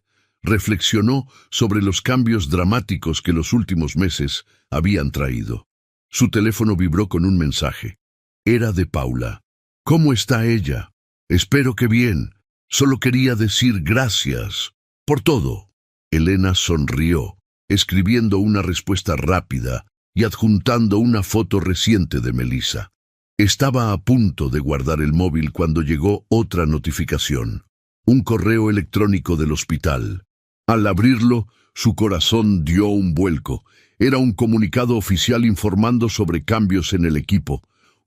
reflexionó sobre los cambios dramáticos que los últimos meses habían traído. Su teléfono vibró con un mensaje. Era de Paula. «¿Cómo está ella? Espero que bien. Solo quería decir gracias por todo». Elena sonrió, escribiendo una respuesta rápida y adjuntando una foto reciente de Melissa. Estaba a punto de guardar el móvil cuando llegó otra notificación. Un correo electrónico del hospital. Al abrirlo, su corazón dio un vuelco. Era un comunicado oficial informando sobre cambios en el equipo.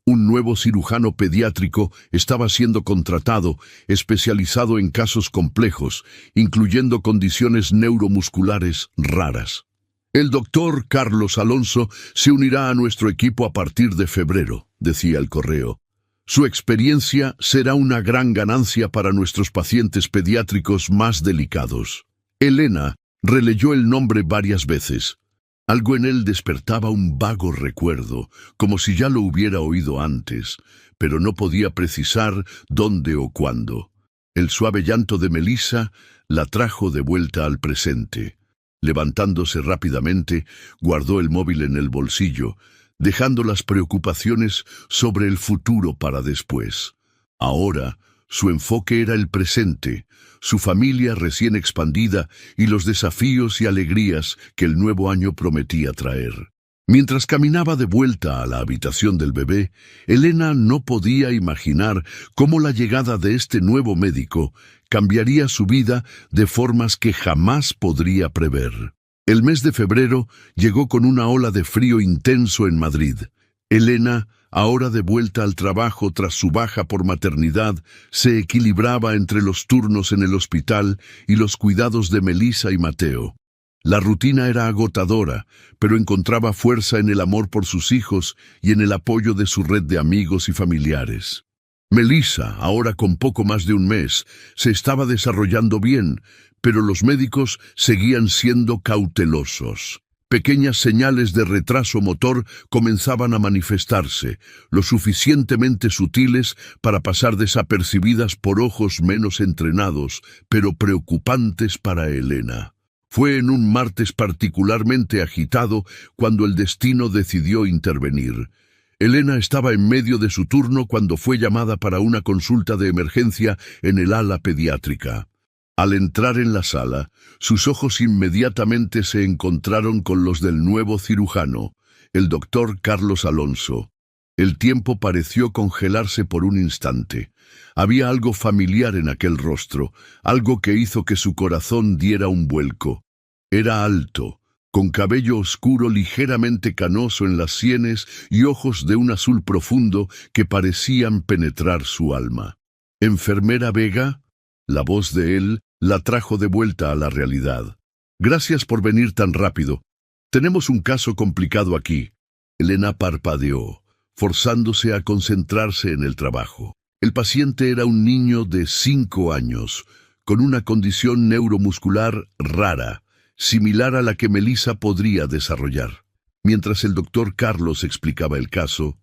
Un nuevo cirujano pediátrico estaba siendo contratado, especializado en casos complejos, incluyendo condiciones neuromusculares raras. «El doctor Carlos Alonso se unirá a nuestro equipo a partir de febrero», decía el correo. «Su experiencia será una gran ganancia para nuestros pacientes pediátricos más delicados». Elena releyó el nombre varias veces. Algo en él despertaba un vago recuerdo, como si ya lo hubiera oído antes, pero no podía precisar dónde o cuándo. El suave llanto de Melissa la trajo de vuelta al presente. Levantándose rápidamente, guardó el móvil en el bolsillo, dejando las preocupaciones sobre el futuro para después. Ahora, su enfoque era el presente, su familia recién expandida y los desafíos y alegrías que el nuevo año prometía traer. Mientras caminaba de vuelta a la habitación del bebé, Elena no podía imaginar cómo la llegada de este nuevo médico cambiaría su vida de formas que jamás podría prever. El mes de febrero llegó con una ola de frío intenso en Madrid. Elena, ahora de vuelta al trabajo tras su baja por maternidad, se equilibraba entre los turnos en el hospital y los cuidados de Melissa y Mateo. La rutina era agotadora, pero encontraba fuerza en el amor por sus hijos y en el apoyo de su red de amigos y familiares. Melissa, ahora con poco más de un mes, se estaba desarrollando bien, pero los médicos seguían siendo cautelosos. Pequeñas señales de retraso motor comenzaban a manifestarse, lo suficientemente sutiles para pasar desapercibidas por ojos menos entrenados, pero preocupantes para Elena. Fue en un martes particularmente agitado cuando el destino decidió intervenir. Elena estaba en medio de su turno cuando fue llamada para una consulta de emergencia en el ala pediátrica. Al entrar en la sala, sus ojos inmediatamente se encontraron con los del nuevo cirujano, el doctor Carlos Alonso. El tiempo pareció congelarse por un instante. Había algo familiar en aquel rostro, algo que hizo que su corazón diera un vuelco. Era alto, con cabello oscuro ligeramente canoso en las sienes y ojos de un azul profundo que parecían penetrar su alma. «Enfermera Vega», la voz de él la trajo de vuelta a la realidad. «Gracias por venir tan rápido. Tenemos un caso complicado aquí». Elena parpadeó, forzándose a concentrarse en el trabajo. El paciente era un niño de 5 años, con una condición neuromuscular rara, similar a la que Melissa podría desarrollar. Mientras el doctor Carlos explicaba el caso,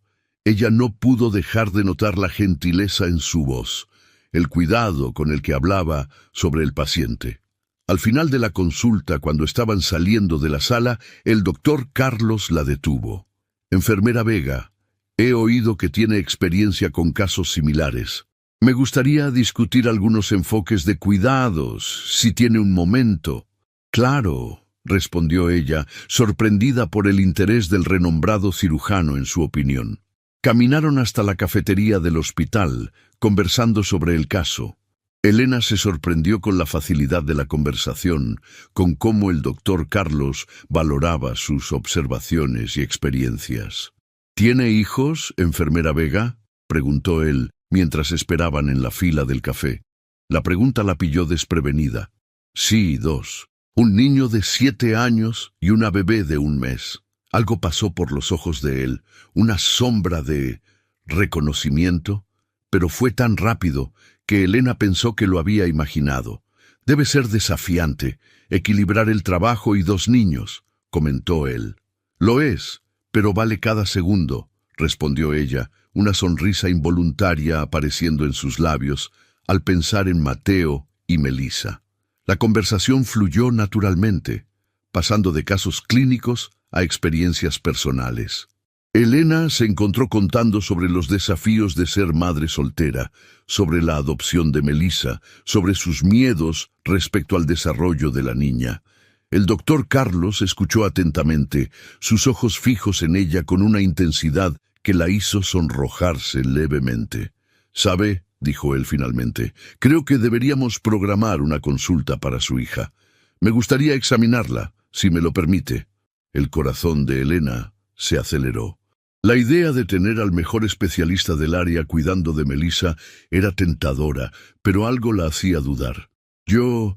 ella no pudo dejar de notar la gentileza en su voz, el cuidado con el que hablaba sobre el paciente. Al final de la consulta, cuando estaban saliendo de la sala, el doctor Carlos la detuvo. «Enfermera Vega, he oído que tiene experiencia con casos similares. Me gustaría discutir algunos enfoques de cuidados, si tiene un momento». «Claro», respondió ella, sorprendida por el interés del renombrado cirujano en su opinión. Caminaron hasta la cafetería del hospital, conversando sobre el caso. Elena se sorprendió con la facilidad de la conversación, con cómo el doctor Carlos valoraba sus observaciones y experiencias. ¿Tiene hijos, enfermera Vega?, preguntó él, mientras esperaban en la fila del café. La pregunta la pilló desprevenida. Sí, 2. Un niño de 7 años y una bebé de 1 mes. Algo pasó por los ojos de él, una sombra de reconocimiento, pero fue tan rápido que Elena pensó que lo había imaginado. Debe ser desafiante, equilibrar el trabajo y 2 niños, comentó él. Lo es, pero vale cada segundo, respondió ella, una sonrisa involuntaria apareciendo en sus labios al pensar en Mateo y Melissa. La conversación fluyó naturalmente, pasando de casos clínicos a experiencias personales. Elena se encontró contando sobre los desafíos de ser madre soltera, sobre la adopción de Melissa, sobre sus miedos respecto al desarrollo de la niña. El doctor Carlos escuchó atentamente, sus ojos fijos en ella con una intensidad que la hizo sonrojarse levemente. «¿Sabe?», dijo él finalmente, «creo que deberíamos programar una consulta para su hija. Me gustaría examinarla, si me lo permite». El corazón de Elena se aceleró. La idea de tener al mejor especialista del área cuidando de Melissa era tentadora, pero algo la hacía dudar. «Yo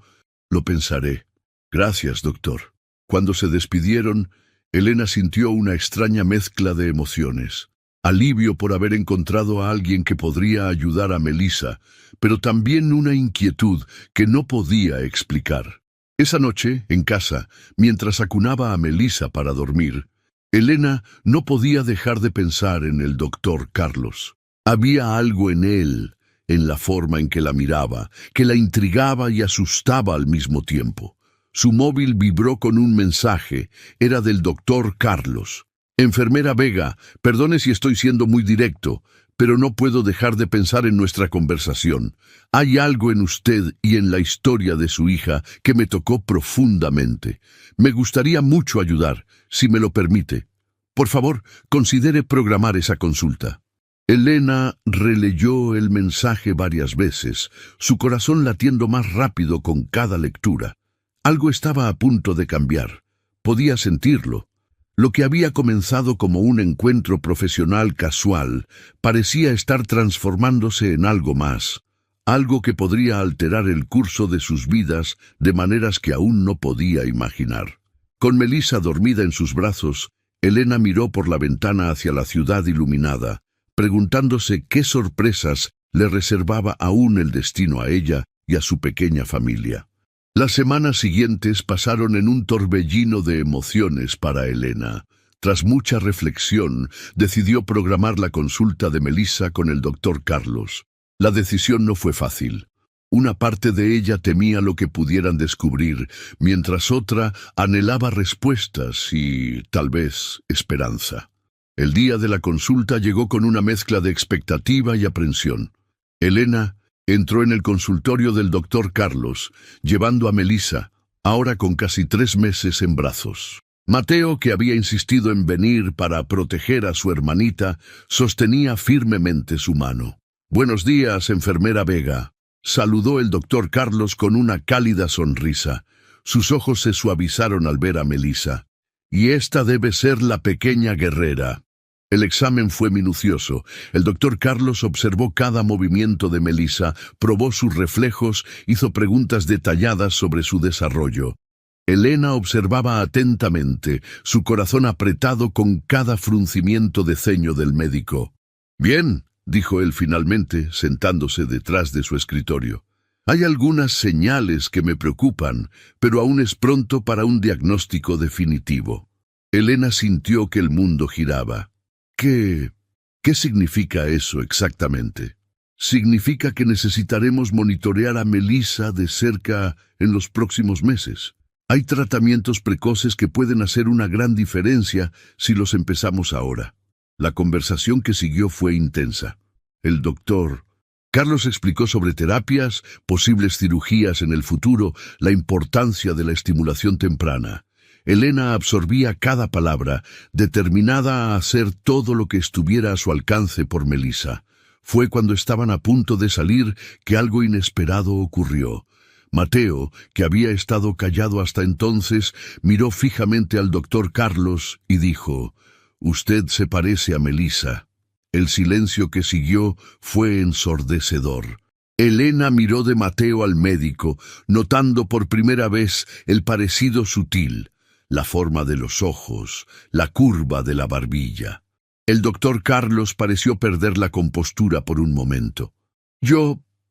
lo pensaré. Gracias, doctor». Cuando se despidieron, Elena sintió una extraña mezcla de emociones. Alivio por haber encontrado a alguien que podría ayudar a Melissa, pero también una inquietud que no podía explicar. Esa noche, en casa, mientras acunaba a Melissa para dormir, Elena no podía dejar de pensar en el doctor Carlos. Había algo en él, en la forma en que la miraba, que la intrigaba y asustaba al mismo tiempo. Su móvil vibró con un mensaje. Era del doctor Carlos. «Enfermera Vega, perdone si estoy siendo muy directo, pero no puedo dejar de pensar en nuestra conversación. Hay algo en usted y en la historia de su hija que me tocó profundamente. Me gustaría mucho ayudar, si me lo permite. Por favor, considere programar esa consulta». Elena releyó el mensaje varias veces, su corazón latiendo más rápido con cada lectura. Algo estaba a punto de cambiar. Podía sentirlo. Lo que había comenzado como un encuentro profesional casual parecía estar transformándose en algo más, algo que podría alterar el curso de sus vidas de maneras que aún no podía imaginar. Con Melissa dormida en sus brazos, Elena miró por la ventana hacia la ciudad iluminada, preguntándose qué sorpresas le reservaba aún el destino a ella y a su pequeña familia. Las semanas siguientes pasaron en un torbellino de emociones para Elena. Tras mucha reflexión, decidió programar la consulta de Melissa con el doctor Carlos. La decisión no fue fácil. Una parte de ella temía lo que pudieran descubrir, mientras otra anhelaba respuestas y, tal vez, esperanza. El día de la consulta llegó con una mezcla de expectativa y aprensión. Elena entró en el consultorio del doctor Carlos, llevando a Melissa, ahora con casi 3 meses en brazos. Mateo, que había insistido en venir para proteger a su hermanita, sostenía firmemente su mano. «Buenos días, enfermera Vega», saludó el doctor Carlos con una cálida sonrisa. Sus ojos se suavizaron al ver a Melissa. «Y esta debe ser la pequeña guerrera». El examen fue minucioso. El doctor Carlos observó cada movimiento de Melissa, probó sus reflejos, hizo preguntas detalladas sobre su desarrollo. Elena observaba atentamente, su corazón apretado con cada fruncimiento de ceño del médico. «Bien», dijo él finalmente, sentándose detrás de su escritorio. «Hay algunas señales que me preocupan, pero aún es pronto para un diagnóstico definitivo». Elena sintió que el mundo giraba. ¿Qué significa eso exactamente? Significa que necesitaremos monitorear a Melissa de cerca en los próximos meses. Hay tratamientos precoces que pueden hacer una gran diferencia si los empezamos ahora. La conversación que siguió fue intensa. El doctor Carlos explicó sobre terapias, posibles cirugías en el futuro, la importancia de la estimulación temprana. Elena absorbía cada palabra, determinada a hacer todo lo que estuviera a su alcance por Melissa. Fue cuando estaban a punto de salir que algo inesperado ocurrió. Mateo, que había estado callado hasta entonces, miró fijamente al doctor Carlos y dijo: «Usted se parece a Melissa». El silencio que siguió fue ensordecedor. Elena miró de Mateo al médico, notando por primera vez el parecido sutil, la forma de los ojos, la curva de la barbilla. El doctor Carlos pareció perder la compostura por un momento.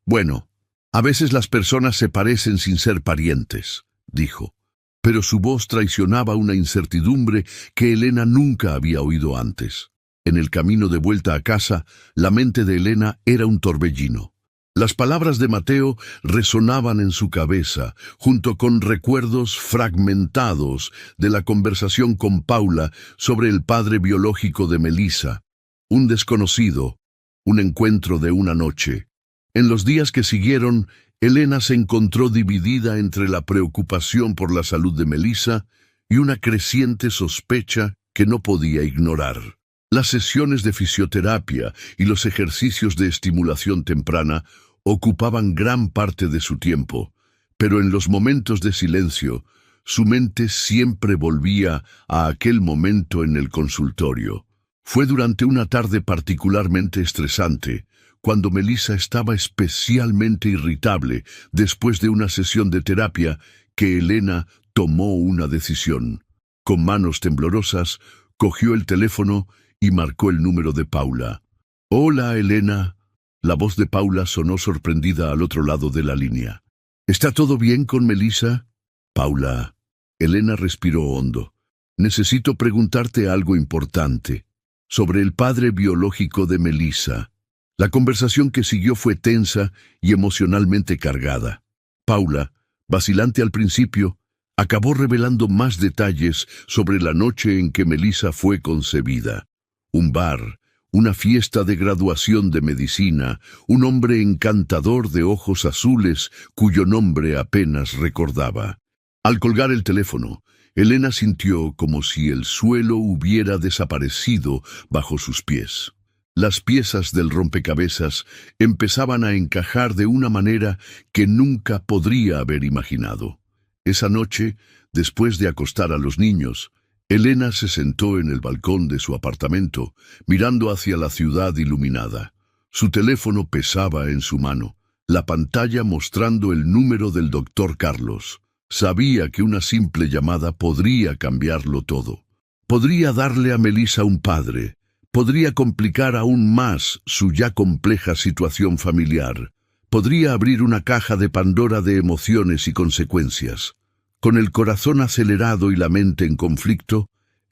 Bueno, a veces las personas se parecen sin ser parientes», dijo, pero su voz traicionaba una incertidumbre que Elena nunca había oído antes. En el camino de vuelta a casa, la mente de Elena era un torbellino. Las palabras de Mateo resonaban en su cabeza, junto con recuerdos fragmentados de la conversación con Paula sobre el padre biológico de Melissa, un desconocido, un encuentro de una noche. En los días que siguieron, Elena se encontró dividida entre la preocupación por la salud de Melissa y una creciente sospecha que no podía ignorar. Las sesiones de fisioterapia y los ejercicios de estimulación temprana ocupaban gran parte de su tiempo, pero en los momentos de silencio, su mente siempre volvía a aquel momento en el consultorio. Fue durante una tarde particularmente estresante, cuando Melissa estaba especialmente irritable después de una sesión de terapia, que Elena tomó una decisión. Con manos temblorosas, cogió el teléfono y marcó el número de Paula. «Hola, Elena». La voz de Paula sonó sorprendida al otro lado de la línea. «¿Está todo bien con Melissa?» «Paula». Elena respiró hondo. «Necesito preguntarte algo importante. Sobre el padre biológico de Melissa». La conversación que siguió fue tensa y emocionalmente cargada. Paula, vacilante al principio, acabó revelando más detalles sobre la noche en que Melissa fue concebida. Un bar, una fiesta de graduación de medicina, un hombre encantador de ojos azules cuyo nombre apenas recordaba. Al colgar el teléfono, Elena sintió como si el suelo hubiera desaparecido bajo sus pies. Las piezas del rompecabezas empezaban a encajar de una manera que nunca podría haber imaginado. Esa noche, después de acostar a los niños, Elena se sentó en el balcón de su apartamento, mirando hacia la ciudad iluminada. Su teléfono pesaba en su mano, la pantalla mostrando el número del doctor Carlos. Sabía que una simple llamada podría cambiarlo todo. Podría darle a Melissa un padre. Podría complicar aún más su ya compleja situación familiar. Podría abrir una caja de Pandora de emociones y consecuencias. Con el corazón acelerado y la mente en conflicto,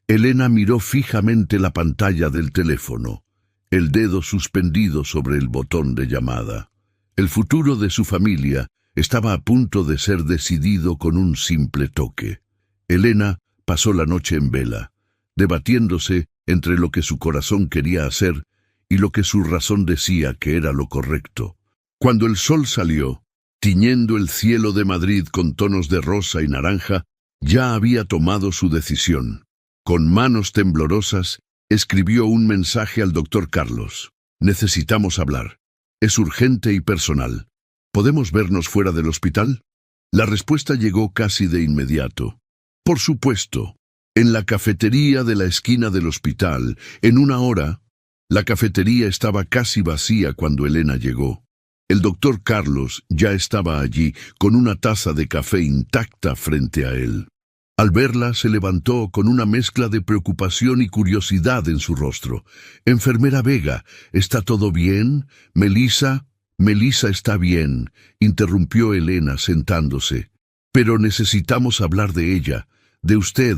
Elena miró fijamente la pantalla del teléfono, el dedo suspendido sobre el botón de llamada. El futuro de su familia estaba a punto de ser decidido con un simple toque. Elena pasó la noche en vela, debatiéndose entre lo que su corazón quería hacer y lo que su razón decía que era lo correcto. Cuando el sol salió, tiñendo el cielo de Madrid con tonos de rosa y naranja, ya había tomado su decisión. Con manos temblorosas, escribió un mensaje al doctor Carlos. «Necesitamos hablar. Es urgente y personal. ¿Podemos vernos fuera del hospital?» La respuesta llegó casi de inmediato. «Por supuesto. En la cafetería de la esquina del hospital, en 1 hora». La cafetería estaba casi vacía cuando Elena llegó. El doctor Carlos ya estaba allí, con una taza de café intacta frente a él. Al verla, se levantó con una mezcla de preocupación y curiosidad en su rostro. «Enfermera Vega, ¿está todo bien? ¿Melissa?» «Melissa está bien», interrumpió Elena sentándose. «Pero necesitamos hablar de ella, de usted,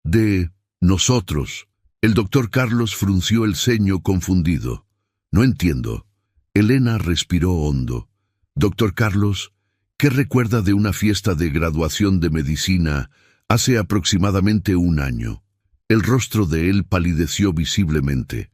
de nosotros». El doctor Carlos frunció el ceño confundido. «No entiendo». Elena respiró hondo. «Doctor Carlos, ¿qué recuerda de una fiesta de graduación de medicina hace aproximadamente 1 año?» El rostro de él palideció visiblemente.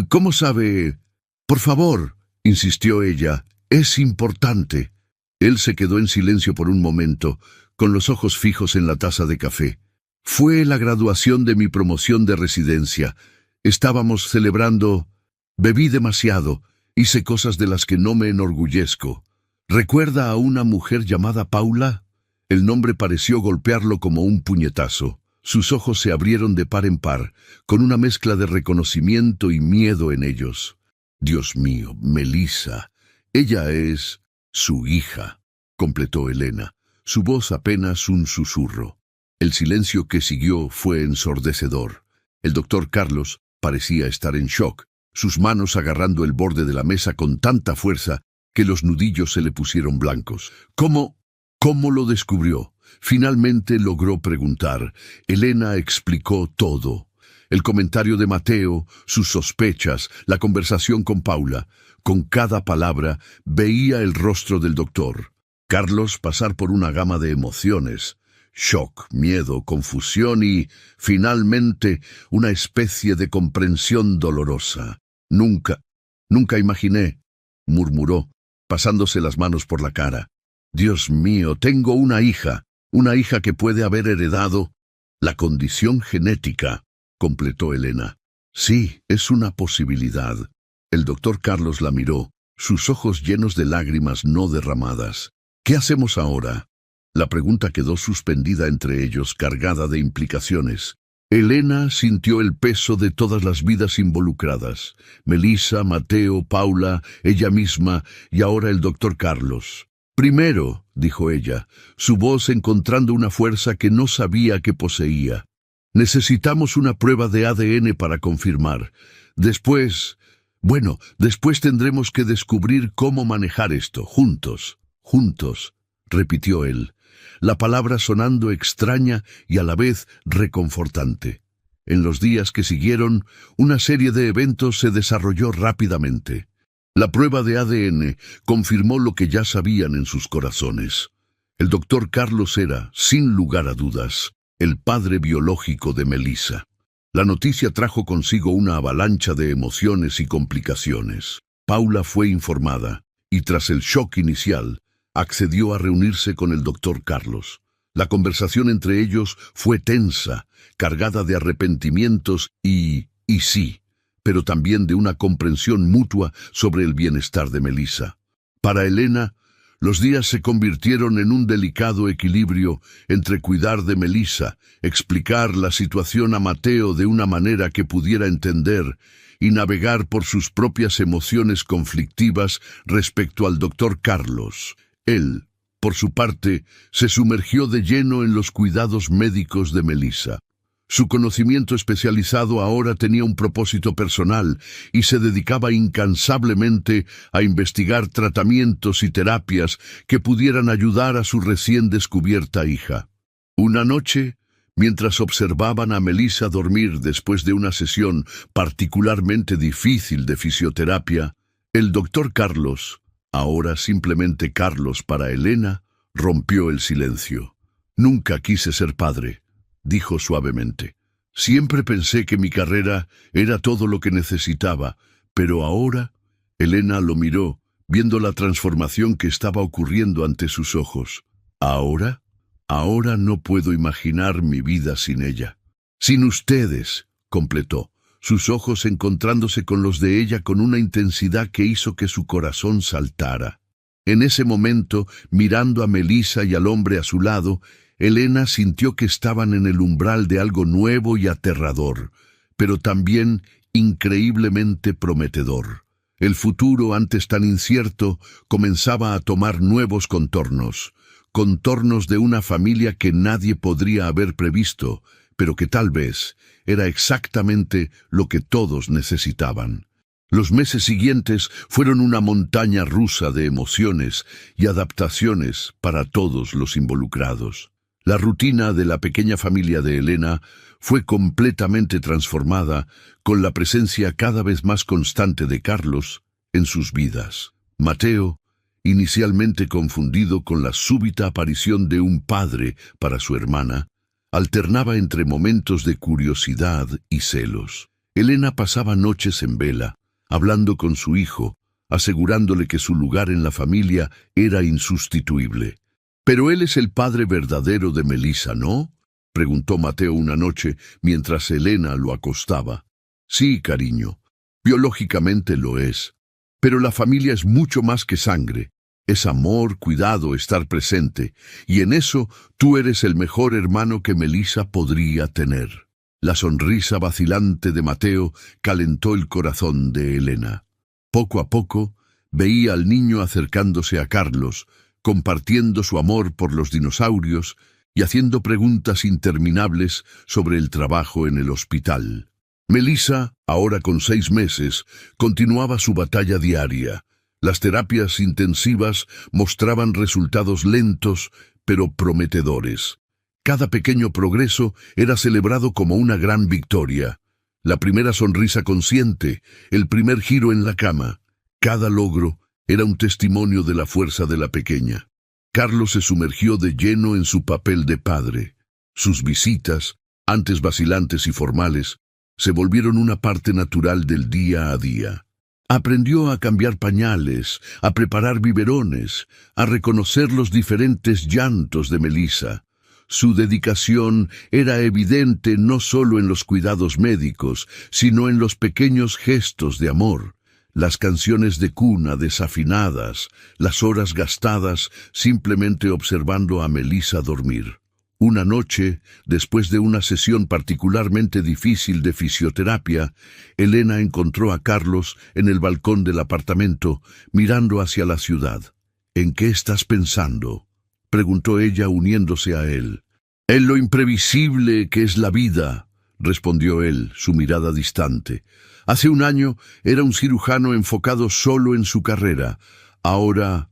«¿Cómo sabe?» «Por favor», insistió ella, «es importante». Él se quedó en silencio por un momento, con los ojos fijos en la taza de café. Fue la graduación de mi promoción de residencia. Estábamos celebrando. Bebí demasiado. Hice cosas de las que no me enorgullezco. ¿Recuerda a una mujer llamada Paula? El nombre pareció golpearlo como un puñetazo. Sus ojos se abrieron de par en par, con una mezcla de reconocimiento y miedo en ellos. Dios mío, Melissa. Ella es su hija, completó Elena, su voz apenas un susurro. El silencio que siguió fue ensordecedor. El doctor Carlos parecía estar en shock, sus manos agarrando el borde de la mesa con tanta fuerza que los nudillos se le pusieron blancos. ¿Cómo lo descubrió? Finalmente logró preguntar. Elena explicó todo. El comentario de Mateo, sus sospechas, la conversación con Paula. Con cada palabra veía el rostro del doctor Carlos pasar por una gama de emociones. Shock, miedo, confusión y, finalmente, una especie de comprensión dolorosa. Nunca imaginé, murmuró, pasándose las manos por la cara. Dios mío, tengo una hija que puede haber heredado la condición genética, completó Elena. Sí, es una posibilidad. El doctor Carlos la miró, sus ojos llenos de lágrimas no derramadas. ¿Qué hacemos ahora? La pregunta quedó suspendida entre ellos, cargada de implicaciones. Elena sintió el peso de todas las vidas involucradas. Melissa, Mateo, Paula, ella misma y ahora el doctor Carlos. Primero, dijo ella, su voz encontrando una fuerza que no sabía que poseía. Necesitamos una prueba de ADN para confirmar. Después tendremos que descubrir cómo manejar esto, juntos, repitió él, la palabra sonando extraña y a la vez reconfortante. En los días que siguieron, una serie de eventos se desarrolló rápidamente. La prueba de ADN confirmó lo que ya sabían en sus corazones. El doctor Carlos era, sin lugar a dudas, el padre biológico de Melissa. La noticia trajo consigo una avalancha de emociones y complicaciones. Paula fue informada, y tras el shock inicial, accedió a reunirse con el doctor Carlos. La conversación entre ellos fue tensa, cargada de arrepentimientos y sí, pero también de una comprensión mutua sobre el bienestar de Melissa. Para Elena, los días se convirtieron en un delicado equilibrio entre cuidar de Melissa, explicar la situación a Mateo de una manera que pudiera entender y navegar por sus propias emociones conflictivas respecto al doctor Carlos. Él, por su parte, se sumergió de lleno en los cuidados médicos de Melissa. Su conocimiento especializado ahora tenía un propósito personal y se dedicaba incansablemente a investigar tratamientos y terapias que pudieran ayudar a su recién descubierta hija. Una noche, mientras observaban a Melissa dormir después de una sesión particularmente difícil de fisioterapia, el doctor Carlos, ahora simplemente Carlos para Elena, rompió el silencio. «Nunca quise ser padre», dijo suavemente. «Siempre pensé que mi carrera era todo lo que necesitaba, pero ahora…» Elena lo miró, viendo la transformación que estaba ocurriendo ante sus ojos. «¿Ahora? Ahora no puedo imaginar mi vida sin ella». «Sin ustedes», completó, sus ojos encontrándose con los de ella con una intensidad que hizo que su corazón saltara. En ese momento, mirando a Melissa y al hombre a su lado, Elena sintió que estaban en el umbral de algo nuevo y aterrador, pero también increíblemente prometedor. El futuro, antes tan incierto, comenzaba a tomar nuevos contornos de una familia que nadie podría haber previsto, pero que tal vez era exactamente lo que todos necesitaban. Los meses siguientes fueron una montaña rusa de emociones y adaptaciones para todos los involucrados. La rutina de la pequeña familia de Elena fue completamente transformada con la presencia cada vez más constante de Carlos en sus vidas. Mateo, inicialmente confundido con la súbita aparición de un padre para su hermana, alternaba entre momentos de curiosidad y celos. Elena pasaba noches en vela, hablando con su hijo, asegurándole que su lugar en la familia era insustituible. «Pero él es el padre verdadero de Melissa, ¿no?», preguntó Mateo una noche mientras Elena lo acostaba. Sí, cariño, biológicamente lo es. Pero la familia es mucho más que sangre. Es amor, cuidado, estar presente. Y en eso tú eres el mejor hermano que Melissa podría tener. La sonrisa vacilante de Mateo calentó el corazón de Elena. Poco a poco, veía al niño acercándose a Carlos, compartiendo su amor por los dinosaurios y haciendo preguntas interminables sobre el trabajo en el hospital. Melissa, ahora con 6 meses, continuaba su batalla diaria. Las terapias intensivas mostraban resultados lentos, pero prometedores. Cada pequeño progreso era celebrado como una gran victoria. La primera sonrisa consciente, el primer giro en la cama. Cada logro era un testimonio de la fuerza de la pequeña. Carlos se sumergió de lleno en su papel de padre. Sus visitas, antes vacilantes y formales, se volvieron una parte natural del día a día. Aprendió a cambiar pañales, a preparar biberones, a reconocer los diferentes llantos de Melissa. Su dedicación era evidente no solo en los cuidados médicos, sino en los pequeños gestos de amor. Las canciones de cuna desafinadas, las horas gastadas simplemente observando a Melissa dormir. Una noche, después de una sesión particularmente difícil de fisioterapia, Elena encontró a Carlos en el balcón del apartamento, mirando hacia la ciudad. «¿En qué estás pensando?», preguntó ella uniéndose a él. «En lo imprevisible que es la vida», respondió él, su mirada distante. Hace un año era un cirujano enfocado solo en su carrera. Ahora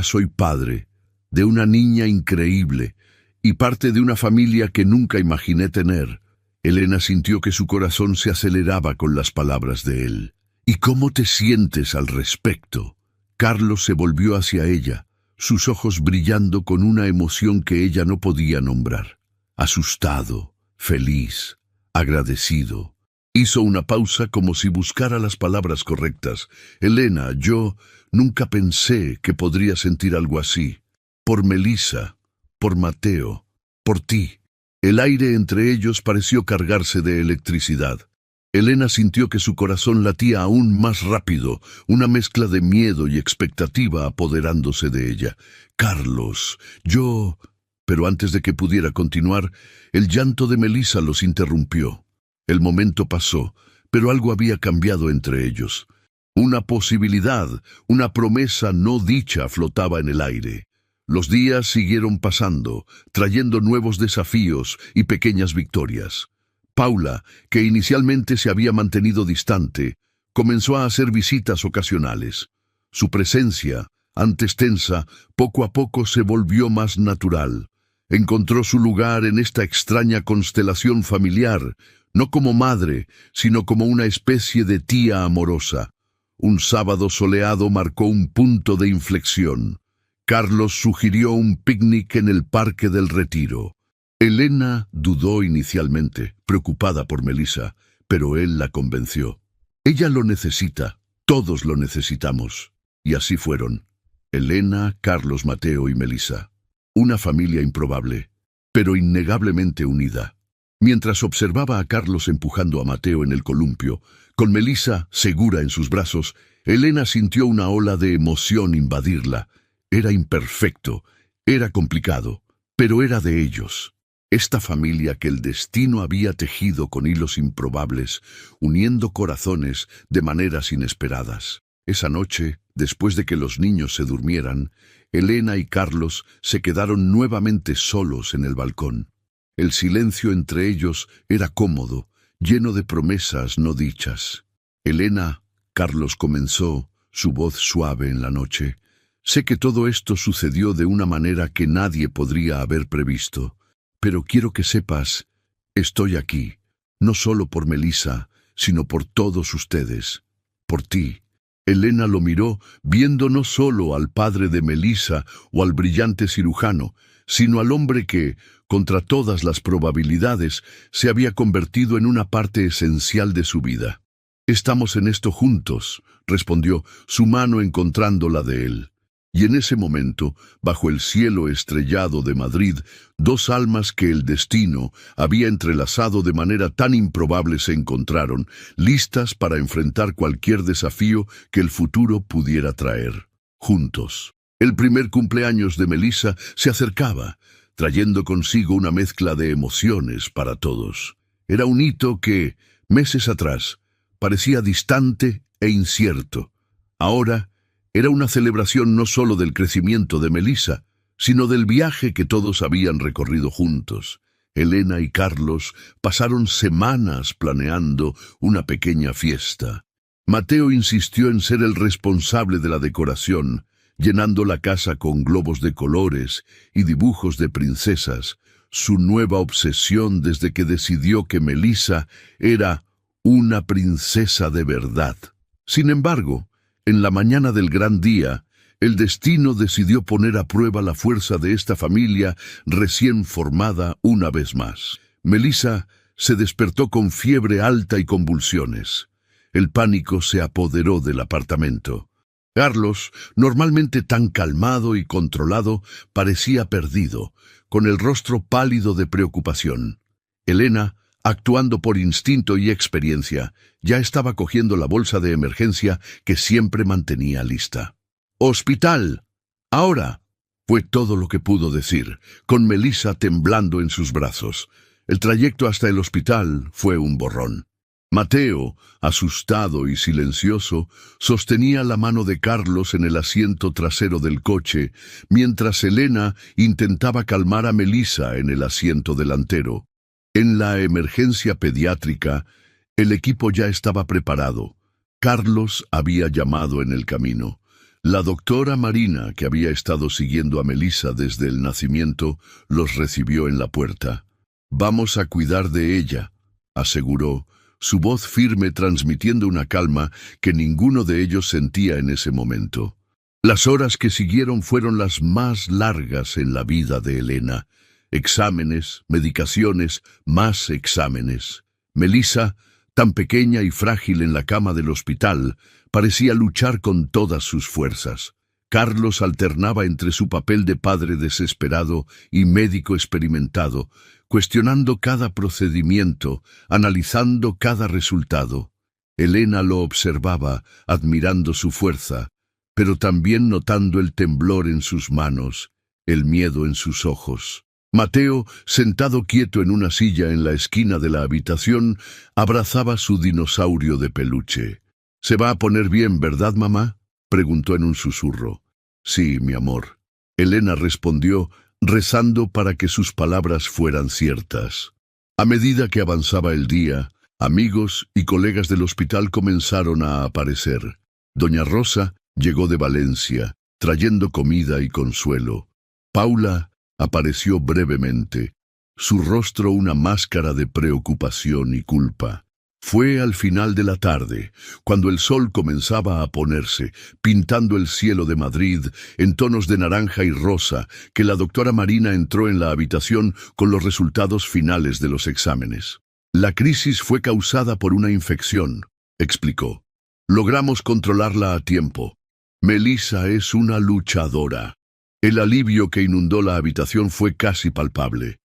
soy padre de una niña increíble y parte de una familia que nunca imaginé tener. Elena sintió que su corazón se aceleraba con las palabras de él. «¿Y cómo te sientes al respecto?». Carlos se volvió hacia ella, sus ojos brillando con una emoción que ella no podía nombrar. Asustado, feliz, agradecido. Hizo una pausa como si buscara las palabras correctas. «Elena, yo nunca pensé que podría sentir algo así. Por Melissa, por Mateo, por ti». El aire entre ellos pareció cargarse de electricidad. Elena sintió que su corazón latía aún más rápido, una mezcla de miedo y expectativa apoderándose de ella. «Carlos, yo...». Pero antes de que pudiera continuar, el llanto de Melissa los interrumpió. El momento pasó, pero algo había cambiado entre ellos. Una posibilidad, una promesa no dicha flotaba en el aire. Los días siguieron pasando, trayendo nuevos desafíos y pequeñas victorias. Paula, que inicialmente se había mantenido distante, comenzó a hacer visitas ocasionales. Su presencia, antes tensa, poco a poco se volvió más natural. Encontró su lugar en esta extraña constelación familiar, no como madre, sino como una especie de tía amorosa. Un sábado soleado marcó un punto de inflexión. Carlos sugirió un picnic en el Parque del Retiro. Elena dudó inicialmente, preocupada por Melissa, pero él la convenció. «Ella lo necesita, todos lo necesitamos». Y así fueron. Elena, Carlos, Mateo y Melissa. Una familia improbable, pero innegablemente unida. Mientras observaba a Carlos empujando a Mateo en el columpio, con Melissa segura en sus brazos, Elena sintió una ola de emoción invadirla. Era imperfecto, era complicado, pero era de ellos. Esta familia que el destino había tejido con hilos improbables, uniendo corazones de maneras inesperadas. Esa noche, después de que los niños se durmieran, Elena y Carlos se quedaron nuevamente solos en el balcón. El silencio entre ellos era cómodo, lleno de promesas no dichas. «Elena», Carlos comenzó, su voz suave en la noche, «sé que todo esto sucedió de una manera que nadie podría haber previsto, pero quiero que sepas, estoy aquí, no solo por Melissa, sino por todos ustedes, por ti». Elena lo miró, viendo no solo al padre de Melissa o al brillante cirujano, sino al hombre que, contra todas las probabilidades, se había convertido en una parte esencial de su vida. «Estamos en esto juntos», respondió, su mano encontrando la de él. Y en ese momento, bajo el cielo estrellado de Madrid, dos almas que el destino había entrelazado de manera tan improbable se encontraron, listas para enfrentar cualquier desafío que el futuro pudiera traer. Juntos. El primer cumpleaños de Melissa se acercaba, trayendo consigo una mezcla de emociones para todos. Era un hito que, meses atrás, parecía distante e incierto. Ahora, era una celebración no solo del crecimiento de Melissa, sino del viaje que todos habían recorrido juntos. Elena y Carlos pasaron semanas planeando una pequeña fiesta. Mateo insistió en ser el responsable de la decoración, llenando la casa con globos de colores y dibujos de princesas, su nueva obsesión desde que decidió que Melissa era una princesa de verdad. Sin embargo, en la mañana del gran día, el destino decidió poner a prueba la fuerza de esta familia recién formada una vez más. Melissa se despertó con fiebre alta y convulsiones. El pánico se apoderó del apartamento. Carlos, normalmente tan calmado y controlado, parecía perdido, con el rostro pálido de preocupación. Elena, actuando por instinto y experiencia, ya estaba cogiendo la bolsa de emergencia que siempre mantenía lista. «¡Hospital! ¡Ahora!», fue todo lo que pudo decir, con Melissa temblando en sus brazos. El trayecto hasta el hospital fue un borrón. Mateo, asustado y silencioso, sostenía la mano de Carlos en el asiento trasero del coche, mientras Elena intentaba calmar a Melissa en el asiento delantero. En la emergencia pediátrica, el equipo ya estaba preparado. Carlos había llamado en el camino. La doctora Marina, que había estado siguiendo a Melissa desde el nacimiento, los recibió en la puerta. «Vamos a cuidar de ella», aseguró, su voz firme transmitiendo una calma que ninguno de ellos sentía en ese momento. Las horas que siguieron fueron las más largas en la vida de Elena. Exámenes, medicaciones, más exámenes. Melissa, tan pequeña y frágil en la cama del hospital, parecía luchar con todas sus fuerzas. Carlos alternaba entre su papel de padre desesperado y médico experimentado, cuestionando cada procedimiento, analizando cada resultado. Elena lo observaba, admirando su fuerza, pero también notando el temblor en sus manos, el miedo en sus ojos. Mateo, sentado quieto en una silla en la esquina de la habitación, abrazaba su dinosaurio de peluche. «¿Se va a poner bien, verdad, mamá?», preguntó en un susurro. «Sí, mi amor», Elena respondió, rezando para que sus palabras fueran ciertas. A medida que avanzaba el día, amigos y colegas del hospital comenzaron a aparecer. Doña Rosa llegó de Valencia, trayendo comida y consuelo. Paula apareció brevemente, su rostro una máscara de preocupación y culpa. Fue al final de la tarde, cuando el sol comenzaba a ponerse, pintando el cielo de Madrid en tonos de naranja y rosa, que la doctora Marina entró en la habitación con los resultados finales de los exámenes. «La crisis fue causada por una infección», explicó. «Logramos controlarla a tiempo. Melissa es una luchadora». El alivio que inundó la habitación fue casi palpable.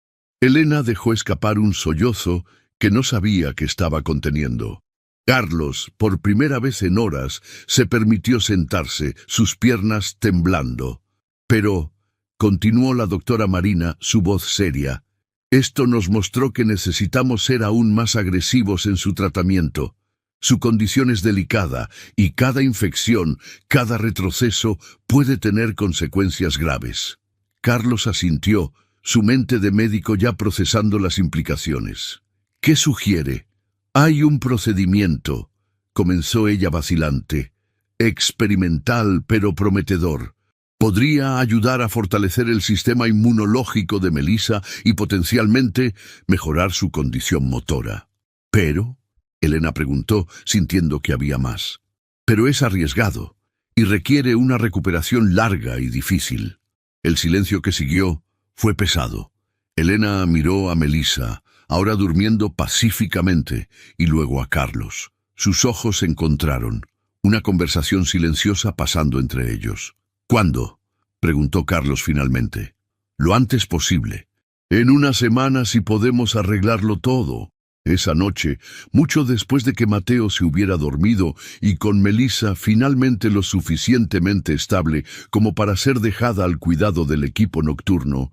Elena dejó escapar un sollozo que no sabía que estaba conteniendo. Carlos, por primera vez en horas, se permitió sentarse, sus piernas temblando. «Pero», continuó la doctora Marina, su voz seria, «esto nos mostró que necesitamos ser aún más agresivos en su tratamiento. Su condición es delicada y cada infección, cada retroceso puede tener consecuencias graves». Carlos asintió, su mente de médico ya procesando las implicaciones. «¿Qué sugiere?» «Hay un procedimiento», comenzó ella vacilante, «experimental pero prometedor. Podría ayudar a fortalecer el sistema inmunológico de Melissa y potencialmente mejorar su condición motora». «¿Pero?», Elena preguntó, sintiendo que había más. «Pero es arriesgado y requiere una recuperación larga y difícil». El silencio que siguió fue pesado. Elena miró a Melissa, ahora durmiendo pacíficamente, y luego a Carlos. Sus ojos se encontraron, una conversación silenciosa pasando entre ellos. ¿Cuándo?, preguntó Carlos finalmente. Lo antes posible. En una semana, si podemos arreglarlo todo. Esa noche, mucho después de que Mateo se hubiera dormido y con Melissa finalmente lo suficientemente estable como para ser dejada al cuidado del equipo nocturno,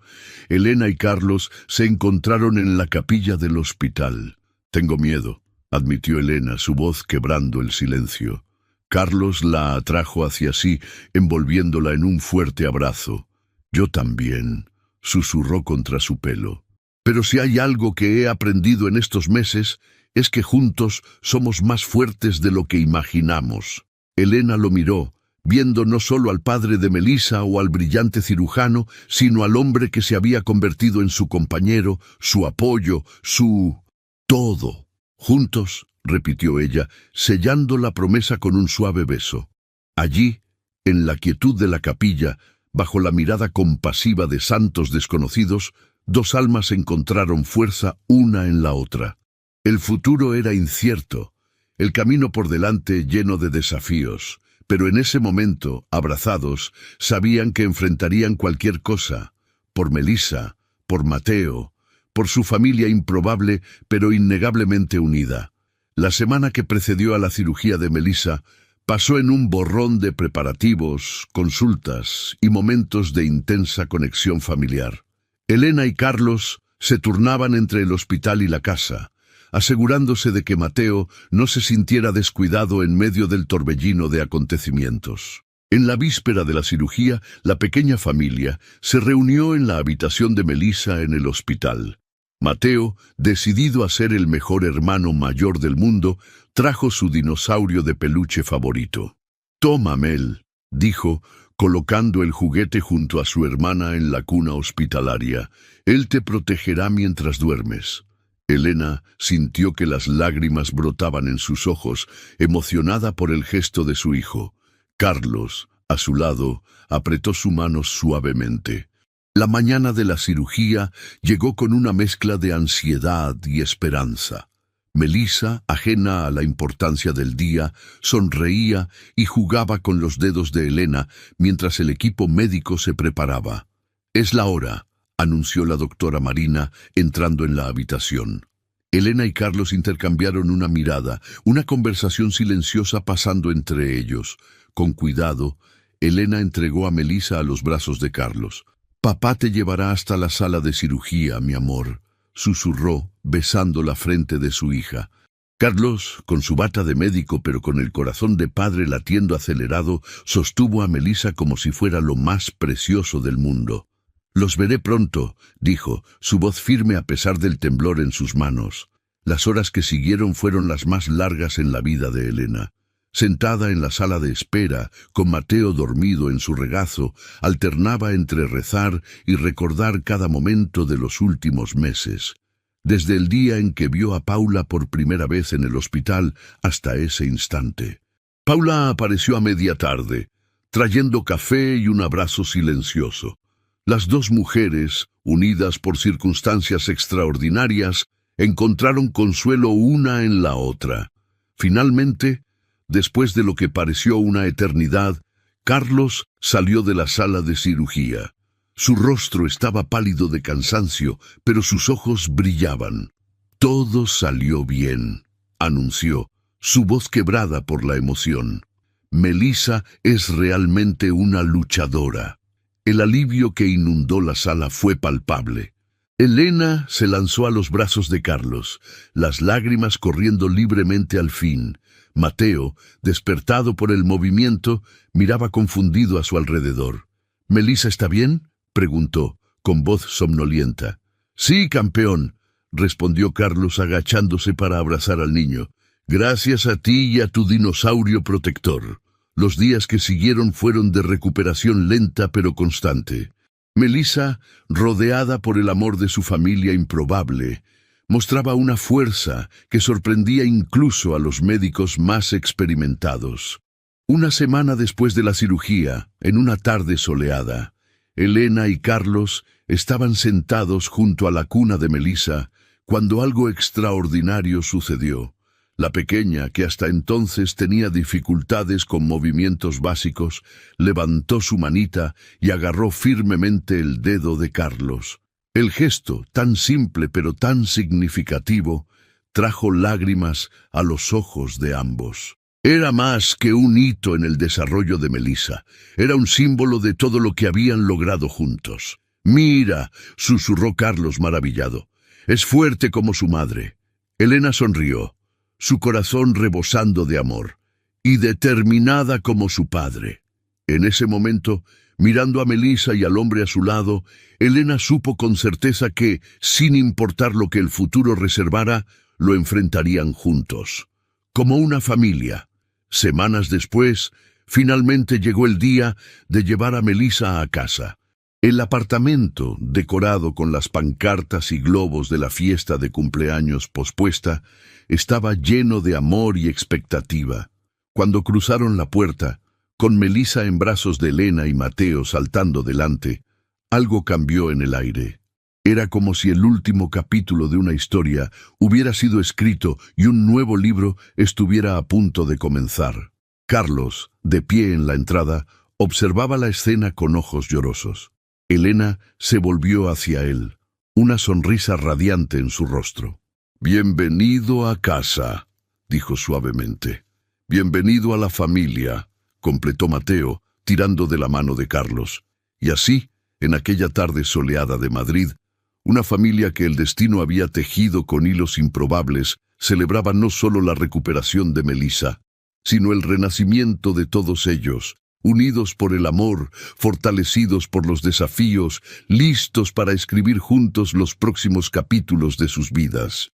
Elena y Carlos se encontraron en la capilla del hospital. «Tengo miedo», admitió Elena, su voz quebrando el silencio. Carlos la atrajo hacia sí, envolviéndola en un fuerte abrazo. «Yo también», susurró contra su pelo. «Pero si hay algo que he aprendido en estos meses, es que juntos somos más fuertes de lo que imaginamos». Elena lo miró, viendo no solo al padre de Melissa o al brillante cirujano, sino al hombre que se había convertido en su compañero, su apoyo, su... todo. «Juntos», repitió ella, sellando la promesa con un suave beso. Allí, en la quietud de la capilla, bajo la mirada compasiva de santos desconocidos, dos almas encontraron fuerza una en la otra. El futuro era incierto, el camino por delante lleno de desafíos, pero en ese momento, abrazados, sabían que enfrentarían cualquier cosa, por Melissa, por Mateo, por su familia improbable pero innegablemente unida. La semana que precedió a la cirugía de Melissa pasó en un borrón de preparativos, consultas y momentos de intensa conexión familiar. Elena y Carlos se turnaban entre el hospital y la casa, asegurándose de que Mateo no se sintiera descuidado en medio del torbellino de acontecimientos. En la víspera de la cirugía, la pequeña familia se reunió en la habitación de Melissa en el hospital. Mateo, decidido a ser el mejor hermano mayor del mundo, trajo su dinosaurio de peluche favorito. «Toma, Mel», dijo, colocando el juguete junto a su hermana en la cuna hospitalaria. «Él te protegerá mientras duermes». Elena sintió que las lágrimas brotaban en sus ojos, emocionada por el gesto de su hijo. Carlos, a su lado, apretó su mano suavemente. La mañana de la cirugía llegó con una mezcla de ansiedad y esperanza. Melissa, ajena a la importancia del día, sonreía y jugaba con los dedos de Elena mientras el equipo médico se preparaba. «Es la hora», anunció la doctora Marina, entrando en la habitación. Elena y Carlos intercambiaron una mirada, una conversación silenciosa pasando entre ellos. Con cuidado, Elena entregó a Melissa a los brazos de Carlos. «Papá te llevará hasta la sala de cirugía, mi amor», susurró, besando la frente de su hija. Carlos, con su bata de médico pero con el corazón de padre latiendo acelerado, sostuvo a Melissa como si fuera lo más precioso del mundo. «Los veré pronto», dijo, su voz firme a pesar del temblor en sus manos. Las horas que siguieron fueron las más largas en la vida de Elena. Sentada en la sala de espera, con Mateo dormido en su regazo, alternaba entre rezar y recordar cada momento de los últimos meses. Desde el día en que vio a Paula por primera vez en el hospital hasta ese instante. Paula apareció a media tarde, trayendo café y un abrazo silencioso. Las dos mujeres, unidas por circunstancias extraordinarias, encontraron consuelo una en la otra. Finalmente, después de lo que pareció una eternidad, Carlos salió de la sala de cirugía. Su rostro estaba pálido de cansancio, pero sus ojos brillaban. «Todo salió bien», anunció, su voz quebrada por la emoción. «Melissa es realmente una luchadora». El alivio que inundó la sala fue palpable. Elena se lanzó a los brazos de Carlos, las lágrimas corriendo libremente al fin. Mateo, despertado por el movimiento, miraba confundido a su alrededor. «¿Melissa está bien?», preguntó, con voz somnolienta. «Sí, campeón», respondió Carlos agachándose para abrazar al niño. «Gracias a ti y a tu dinosaurio protector». Los días que siguieron fueron de recuperación lenta pero constante. Melissa, rodeada por el amor de su familia improbable, mostraba una fuerza que sorprendía incluso a los médicos más experimentados. Una semana después de la cirugía, en una tarde soleada, Elena y Carlos estaban sentados junto a la cuna de Melissa cuando algo extraordinario sucedió. La pequeña, que hasta entonces tenía dificultades con movimientos básicos, levantó su manita y agarró firmemente el dedo de Carlos. El gesto, tan simple pero tan significativo, trajo lágrimas a los ojos de ambos. Era más que un hito en el desarrollo de Melissa, era un símbolo de todo lo que habían logrado juntos. «Mira», susurró Carlos maravillado, «es fuerte como su madre». Elena sonrió, su corazón rebosando de amor, y determinada como su padre. En ese momento, mirando a Melissa y al hombre a su lado, Elena supo con certeza que, sin importar lo que el futuro reservara, lo enfrentarían juntos, como una familia. Semanas después, finalmente llegó el día de llevar a Melissa a casa. El apartamento, decorado con las pancartas y globos de la fiesta de cumpleaños pospuesta, estaba lleno de amor y expectativa. Cuando cruzaron la puerta, con Melissa en brazos de Elena y Mateo saltando delante, algo cambió en el aire. Era como si el último capítulo de una historia hubiera sido escrito y un nuevo libro estuviera a punto de comenzar. Carlos, de pie en la entrada, observaba la escena con ojos llorosos. Elena se volvió hacia él, una sonrisa radiante en su rostro. «Bienvenido a casa», dijo suavemente. «Bienvenido a la familia», completó Mateo, tirando de la mano de Carlos. Y así, en aquella tarde soleada de Madrid, una familia que el destino había tejido con hilos improbables celebraba no solo la recuperación de Melissa, sino el renacimiento de todos ellos, unidos por el amor, fortalecidos por los desafíos, listos para escribir juntos los próximos capítulos de sus vidas.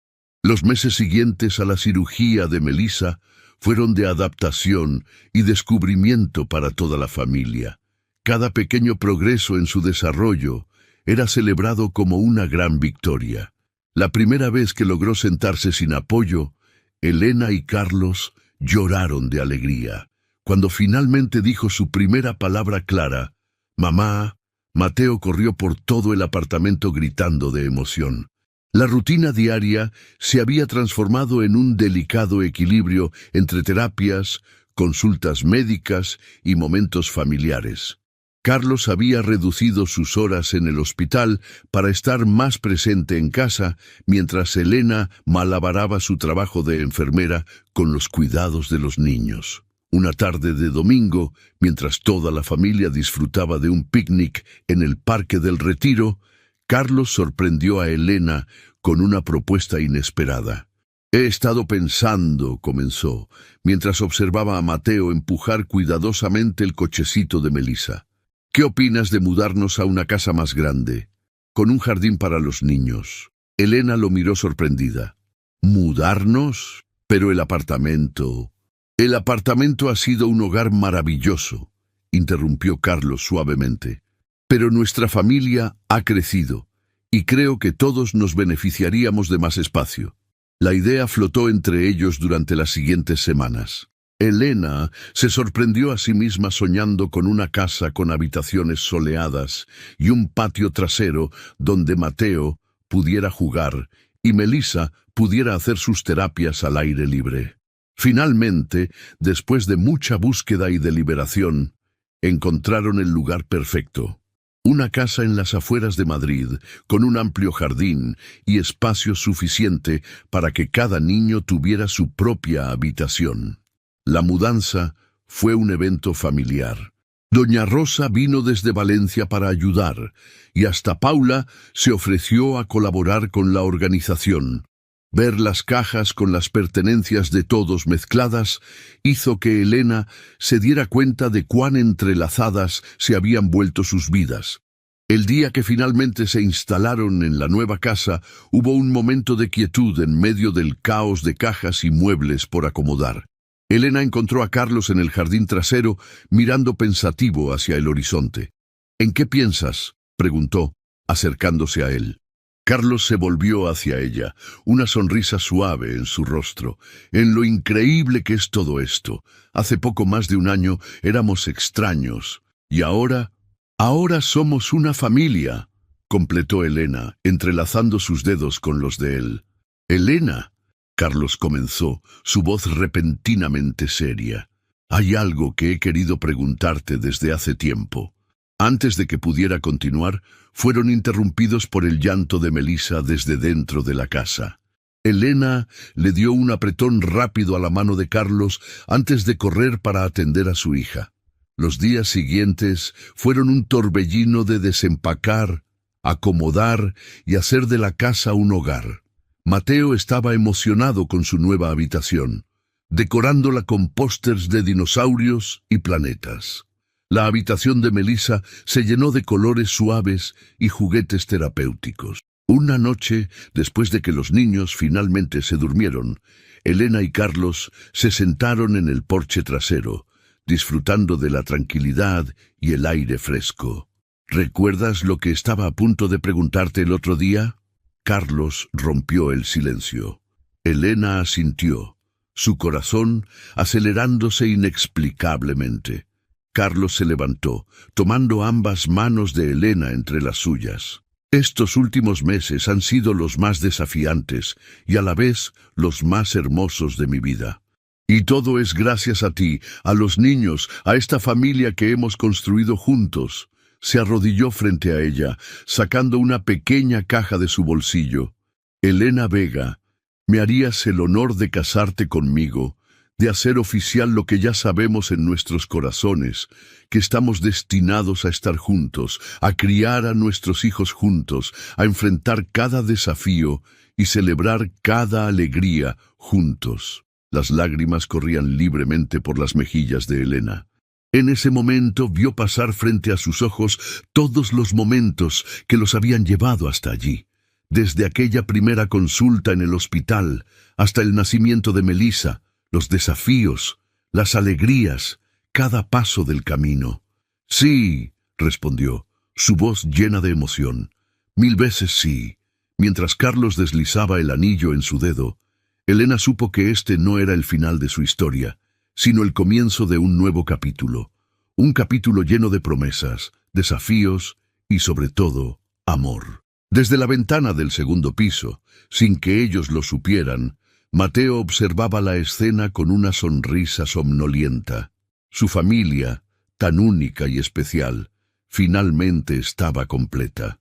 Los meses siguientes a la cirugía de Melissa fueron de adaptación y descubrimiento para toda la familia. Cada pequeño progreso en su desarrollo era celebrado como una gran victoria. La primera vez que logró sentarse sin apoyo, Elena y Carlos lloraron de alegría. Cuando finalmente dijo su primera palabra clara, «Mamá», Mateo corrió por todo el apartamento gritando de emoción. La rutina diaria se había transformado en un delicado equilibrio entre terapias, consultas médicas y momentos familiares. Carlos había reducido sus horas en el hospital para estar más presente en casa, mientras Elena malabaraba su trabajo de enfermera con los cuidados de los niños. Una tarde de domingo, mientras toda la familia disfrutaba de un picnic en el Parque del Retiro, Carlos sorprendió a Elena con una propuesta inesperada. «He estado pensando», comenzó, mientras observaba a Mateo empujar cuidadosamente el cochecito de Melissa. «¿Qué opinas de mudarnos a una casa más grande, con un jardín para los niños?» Elena lo miró sorprendida. «¿Mudarnos? Pero el apartamento...» «El apartamento ha sido un hogar maravilloso», interrumpió Carlos suavemente. «Pero nuestra familia ha crecido, y creo que todos nos beneficiaríamos de más espacio». La idea flotó entre ellos durante las siguientes semanas. Elena se sorprendió a sí misma soñando con una casa con habitaciones soleadas y un patio trasero donde Mateo pudiera jugar y Melissa pudiera hacer sus terapias al aire libre. Finalmente, después de mucha búsqueda y deliberación, encontraron el lugar perfecto. Una casa en las afueras de Madrid, con un amplio jardín y espacio suficiente para que cada niño tuviera su propia habitación. La mudanza fue un evento familiar. Doña Rosa vino desde Valencia para ayudar, y hasta Paula se ofreció a colaborar con la organización. Ver las cajas con las pertenencias de todos mezcladas hizo que Elena se diera cuenta de cuán entrelazadas se habían vuelto sus vidas. El día que finalmente se instalaron en la nueva casa, hubo un momento de quietud en medio del caos de cajas y muebles por acomodar. Elena encontró a Carlos en el jardín trasero, mirando pensativo hacia el horizonte. «¿En qué piensas?», preguntó, acercándose a él. Carlos se volvió hacia ella, una sonrisa suave en su rostro. «En lo increíble que es todo esto. Hace poco más de un año éramos extraños. Y ahora somos una familia», completó Elena, entrelazando sus dedos con los de él. «Elena», Carlos comenzó, su voz repentinamente seria. Hay algo que he querido preguntarte desde hace tiempo. Antes de que pudiera continuar, fueron interrumpidos por el llanto de Melissa desde dentro de la casa. Elena le dio un apretón rápido a la mano de Carlos antes de correr para atender a su hija. Los días siguientes fueron un torbellino de desempacar, acomodar y hacer de la casa un hogar. Mateo estaba emocionado con su nueva habitación, decorándola con pósters de dinosaurios y planetas. La habitación de Melissa se llenó de colores suaves y juguetes terapéuticos. Una noche, después de que los niños finalmente se durmieron, Elena y Carlos se sentaron en el porche trasero, disfrutando de la tranquilidad y el aire fresco. ¿Recuerdas lo que estaba a punto de preguntarte el otro día? Carlos rompió el silencio. Elena asintió, su corazón acelerándose inexplicablemente. Carlos se levantó, tomando ambas manos de Elena entre las suyas. Estos últimos meses han sido los más desafiantes y a la vez los más hermosos de mi vida. Y todo es gracias a ti, a los niños, a esta familia que hemos construido juntos. Se arrodilló frente a ella, sacando una pequeña caja de su bolsillo. Elena Vega, ¿me harías el honor de casarte conmigo, de hacer oficial lo que ya sabemos en nuestros corazones, que estamos destinados a estar juntos, a criar a nuestros hijos juntos, a enfrentar cada desafío y celebrar cada alegría juntos? Las lágrimas corrían libremente por las mejillas de Elena. En ese momento vio pasar frente a sus ojos todos los momentos que los habían llevado hasta allí, desde aquella primera consulta en el hospital hasta el nacimiento de Melissa, los desafíos, las alegrías, cada paso del camino. Sí, respondió, su voz llena de emoción. 1000 veces sí. Mientras Carlos deslizaba el anillo en su dedo, Elena supo que este no era el final de su historia, sino el comienzo de un nuevo capítulo. Un capítulo lleno de promesas, desafíos y, sobre todo, amor. Desde la ventana del segundo piso, sin que ellos lo supieran, Mateo observaba la escena con una sonrisa somnolienta. Su familia, tan única y especial, finalmente estaba completa.